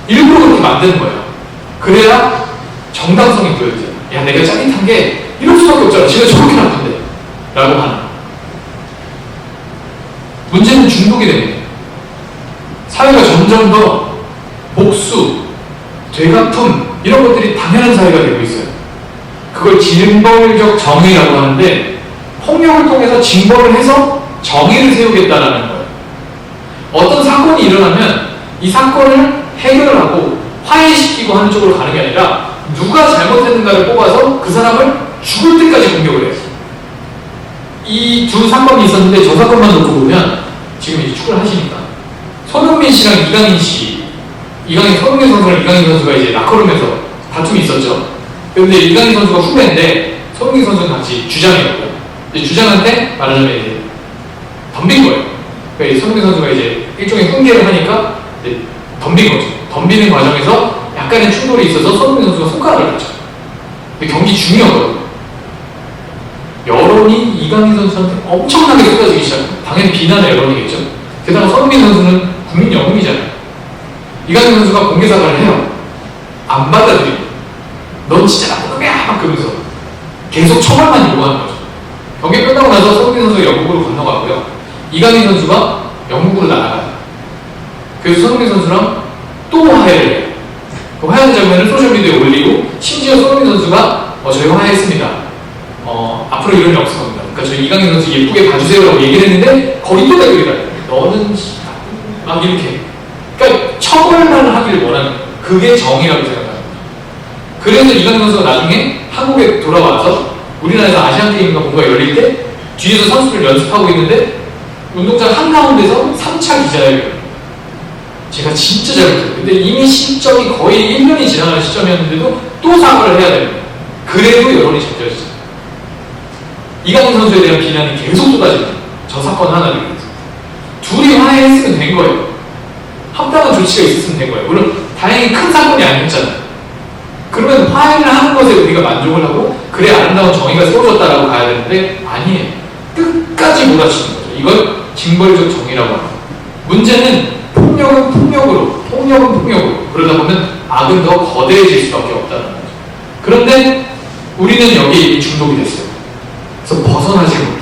일부러 그렇게 만드는 거예요. 그래야 정당성이 보여지잖아. 야, 내가 짜릿한 게 이럴 수밖에 없잖아. 지가 저렇게 나쁜데. 라고 하는. 문제는 중독이 됩니다. 사회가 점점 더 복수, 되갚음 이런 것들이 당연한 사회가 되고 있어요. 그걸 징벌적 정의라고 하는데 폭력을 통해서 징벌을 해서 정의를 세우겠다라는 거예요. 어떤 사건이 일어나면 이 사건을 해결을 하고 화해시키고 하는 쪽으로 가는 게 아니라 누가 잘못했는가를 뽑아서 그 사람을 죽을 때까지 공격을 해요. 이 두 사건이 있었는데 저 사건만 놓고 보면 지금 이제 축구를 하시니까 손흥민 씨랑 이강인 씨, 손흥민 선수랑 이강인 선수가 이제 라커룸에서 다툼이 있었죠. 그런데 이강인 선수가 후배인데 손흥민 선수는 같이 주장이었고요. 주장한테 말하자면 이제 덤빈 거예요. 그러니까 손흥민 선수가 이제 일종의 훈계를 하니까 이제 덤빈 거죠. 덤비는 과정에서 약간의 충돌이 있어서 손흥민 선수가 손가락을 다쳤죠. 근데 경기 중이었거든요. 여론이 이강인 선수한테 엄청나게 쏟아지기 시작합니다. 당연히 비난의 여론이겠죠. 게다가 손흥민 선수는 국민 영웅이잖아요. 이강인 선수가 공개 사과를 해요. 안 받아들이고 넌 진짜 나쁜 놈이야! 막 그러면서 계속 처벌만 요구하는 거죠. 경기 끝나고 나서 손흥민 선수가 영국으로 건너가고요. 이강인 선수가 영국으로 날아가요. 그래서 손흥민 선수랑 또 화해를 해요. 그 화해하는 장면을 소셜미디어에 올리고 심지어 손흥민 선수가 저희가 화해했습니다. 앞으로 이런 일 없을 겁니다. 그러니까 저희 이강인 선수 예쁘게 봐주세요라고 얘기를 했는데 거기 또 댓글이 달려요. 너는 막 이렇게. 그러니까 처벌만 하기를 원하는 그게 정의라고 생각합니다. 그래서 이강인 선수가 나중에 한국에 돌아와서 우리나라에서 아시안게임인가 뭔가 열릴 때 뒤에서 선수들 연습하고 있는데 운동장 한가운데서 3차 기자회견. 제가 진짜 잘못했어요. 근데 이미 시점이 거의 1년이 지나가는 시점이었는데도 또 사과를 해야 됩니다. 그래도 여론이 젖혀지죠. 이강인 선수에 대한 비난이 계속 쏟아집니다. 저 사건 하나를 위해서. 둘이 화해했으면 된 거예요. 합당한 조치가 있었으면 된 거예요. 물론 다행히 큰 사건이 아니었잖아요. 그러면 화해를 하는 것에 우리가 만족을 하고 그래 아름다운 정의가 세워졌다라고 가야 되는데 아니에요. 끝까지 몰아치는 거죠. 이걸 징벌적 정의라고 합니다. 문제는 폭력은 폭력으로 그러다 보면 악은 더 거대해질 수밖에 없다는 거죠. 그런데 우리는 여기에 중독이 됐어요. 그래서 벗어나지 못해요.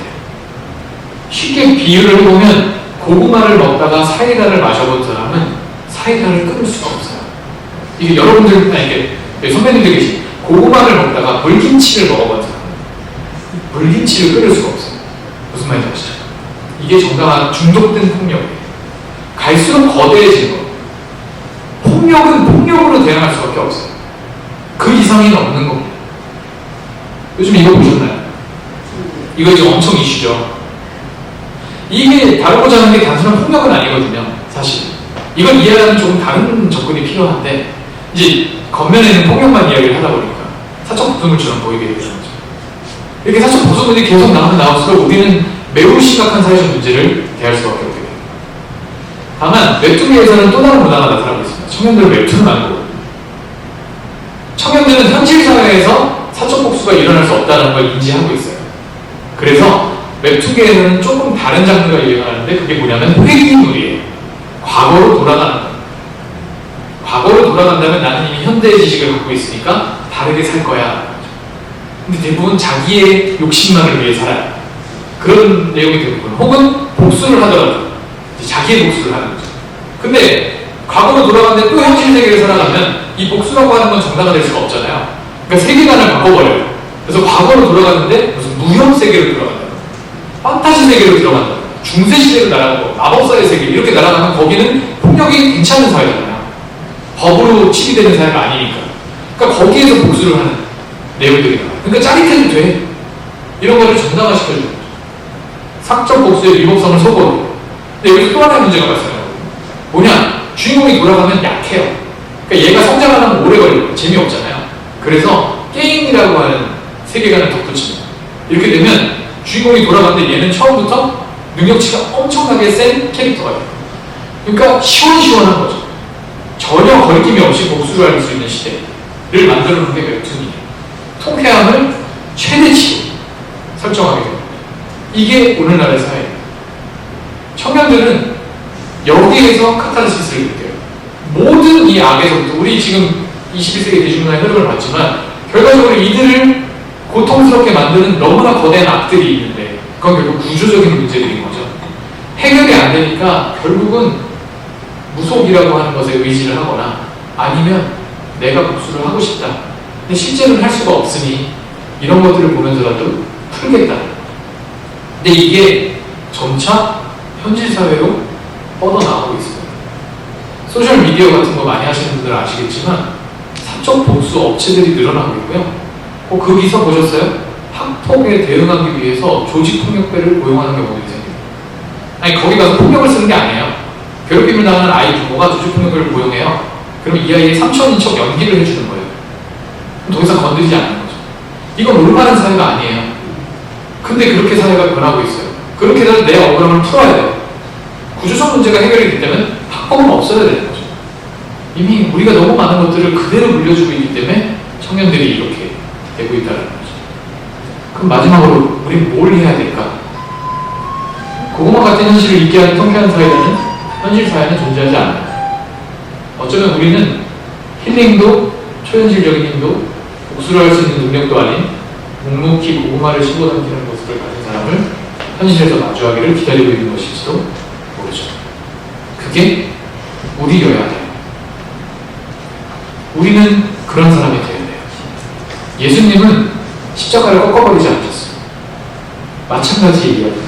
쉽게 비유를 해보면 고구마를 먹다가 사이다를 마셔본 사람은 사이다를 끊을 수가 없어요. 이게 여러분들, 이게 선배님들 계시 고구마를 먹다가 물김치를 먹어본 사람은 물김치를 끊을 수가 없어요. 무슨 말인지 아시죠? 이게 정당한 중독된 폭력이에요. 갈수록 거대해지는 거. 폭력은 폭력으로 대응할 수밖에 없어요. 그 이상이 없는 겁니다. 요즘 이거 보셨나요? 이거 이제 엄청 이슈죠. 이게 다루고자 하는 게 단순한 폭력은 아니거든요. 사실 이걸 이해하는 조금 다른 접근이 필요한데 이제 겉면에는 폭력만 이야기를 하다 보니까 사적 보수물처럼 보이게 되는 거죠. 이렇게 사적 보수물이 계속 나오면 나올수록 우리는 매우 심각한 사회적 문제를 대할 수밖에 없게 됩니다. 다만 웹툰계에서는 또 다른 문화가 나타나고 있습니다. 청년들은 웹툰을 안 보거든요. 청년들은 현실 사회에서 사적 복수가 일어날 수 없다는 걸 인지하고 있어요. 그래서 웹툰계에서는 조금 다른 장르가 유행하는데 그게 뭐냐면 회귀물이에요. 과거로 돌아가는 거예요. 과거로 돌아간다면 나는 이미 현대의 지식을 갖고 있으니까 다르게 살 거야. 근데 대부분 자기의 욕심만을 위해 살아요. 그런 내용이 대부분. 혹은 복수를 하더라도 자기의 복수를 하는 거죠. 근데 과거로 돌아가는데 또 현실 세계를 살아가면 이 복수라고 하는 건 정당화될 수가 없잖아요. 그러니까 세계관을 바꿔버려요. 그래서 과거로 돌아가는데 무슨 무형 세계로 들어간다. 판타지 세계로 들어간다. 중세 시대로 날아가고 마법사의 세계 이렇게 날아가면 거기는 폭력이 괜찮은 사회잖아요. 법으로 치비되는 사회가 아니니까. 그러니까 거기에서 복수를 하는 내용들이 나와요. 그러니까 짜릿해도 돼. 이런 거를 정당화시켜주는 거죠. 사적 복수의 위법성을 소거해요. 근데 여기서 또 하나의 문제가 발생해요. 뭐냐? 주인공이 돌아가면 약해요. 그러니까 얘가 성장하려면 오래 걸리고 재미없잖아요. 그래서 게임이라고 하는 세계관을 덧붙입니다. 이렇게 되면 주인공이 돌아가는데 얘는 처음부터 능력치가 엄청나게 센 캐릭터가 돼요. 그러니까 시원시원한 거죠. 전혀 거리낌이 없이 복수를 할 수 있는 시대를 만들어 놓은 게 웹툰이에요. 통쾌함을 최대치로 설정하게 됩니다. 이게 오늘날의 사회예요. 청년들은 여기에서 카타르시스를 느껴요. 모든 이 악에서부터 우리 지금 21세기 대중문화의 흐름을 봤지만 결과적으로 이들을 고통스럽게 만드는 너무나 거대한 악들이 있는데 그건 결국 구조적인 문제들인 거죠. 해결이 안 되니까 결국은 무속이라고 하는 것에 의지를 하거나 아니면 내가 복수를 하고 싶다. 근데 실제로는 할 수가 없으니 이런 것들을 보면서라도 풀겠다. 근데 이게 점차 현실 사회로 뻗어나오고 있어요. 소셜미디어 같은 거 많이 하시는 분들 아시겠지만 사적 복수 업체들이 늘어나고 있고요. 거기서 보셨어요? 학폭에 대응하기 위해서 조직폭력배를 고용하는 경우들이 생깁니다. 아니 거기 가서 폭력을 쓰는 게 아니에요. 괴롭힘을 당하는 아이 부모가 조직폭력배를 고용해요. 그럼 이 아이의 삼촌인 척 연기를 해주는 거예요. 더 이상 건드리지 않는 거죠. 이건 올바른 사회가 아니에요. 근데 그렇게 사회가 변하고 있어요. 그렇게 되면 내 억울함을 풀어야 돼요. 구조적 문제가 해결이 됐다면 학폭은 없어야 되는 거죠. 이미 우리가 너무 많은 것들을 그대로 물려주고 있기 때문에 청년들이 이렇게 되고 있다는 거죠. 그럼 마지막으로 우린 뭘 해야 될까? 그것만 같은 현실을 있게 하는 통쾌한 사회는 현실 사회는 존재하지 않아요. 어쩌면 우리는 힐링도 초현실적인 힘도 복수를 할 수 있는 능력도 아닌 묵묵히 고구마를 씹어 삼키는 모습을 가진 사람을 현실에서 마주하기를 기다리고 있는 것일지도 모르죠. 그게 우리여야 돼요. 우리는 그런 사람이 되어야 돼요. 예수님은 십자가를 꺾어버리지 않으셨어요. 마찬가지 얘기하는 거죠.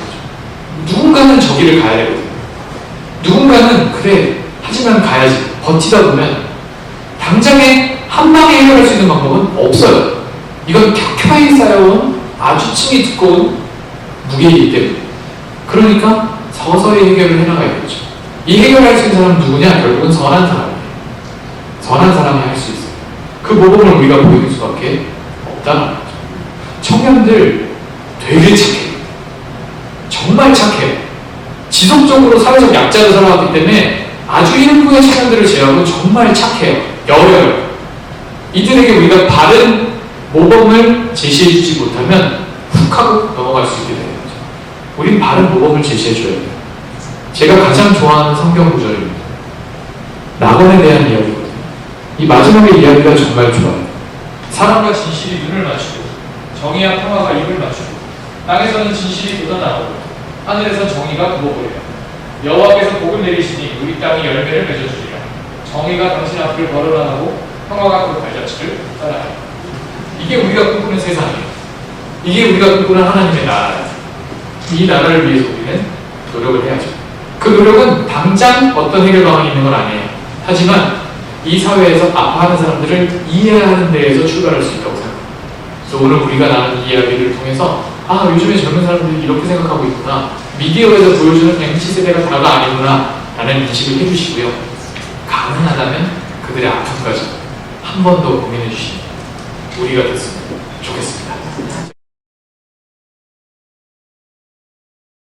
누군가는 저기를 가야 되거든요. 누군가는 그래 하지만 가야지 버티다 보면 당장에 한 방에 해결할 수 있는 방법은 없어요. 이건 켜켜이 쌓여온 아주 층이 두꺼운 무게이기 때문에. 그러니까 서서히 해결을 해나가야겠죠. 이 해결할 수 있는 사람은 누구냐? 결국은 선한 사람이에요. 선한 사람이 할 수 있어요. 그 모범을 우리가 보여줄 수밖에 없다는 거죠. 청년들 되게 착해요. 정말 착해요. 지속적으로 사회적 약자로 살아왔기 때문에 아주 일부의 청년들을 제외하고 정말 착해요. 여려요. 이들에게 우리가 바른 모범을 제시해주지 못하면 훅 하고 넘어갈 수 있게 되는 거죠. 우린 바른 모범을 제시해줘야 돼요. 제가 가장 좋아하는 성경 구절입니다. 낙원에 대한 이야기거든요. 이 마지막의 이야기가 정말 좋아요. 사랑과 진실이 눈을 맞추고 정의와 평화가 입을 맞추고 땅에서는 진실이 돋아나오고 하늘에서 정의가 부어보리라. 여호와께서 복을 내리시니 우리 땅이 열매를 맺어주리라. 정의가 당신 앞을 걸어나가고 평화가 그 발자취를 따라가리라. 이게 우리가 꿈꾸는 세상이에요. 이게 우리가 꿈꾸는 하나님의 나라예요. 이 나라를 위해서 우리는 노력을 해야죠. 그 노력은 당장 어떤 해결 방안이 있는 건 아니에요. 하지만 이 사회에서 아파하는 사람들을 이해하는 데에서 출발할 수 있다고 생각합니다. 그래서 오늘 우리가 나눈 이야기를 통해서 요즘에 젊은 사람들이 이렇게 생각하고 있구나. 미디어에서 보여주는 MZ세대가 다가 아니구나 라는 인식을 해주시고요. 가능하다면 그들의 아픔까지 한 번 더 고민해 주시면 우리가 됐으면 좋겠습니다.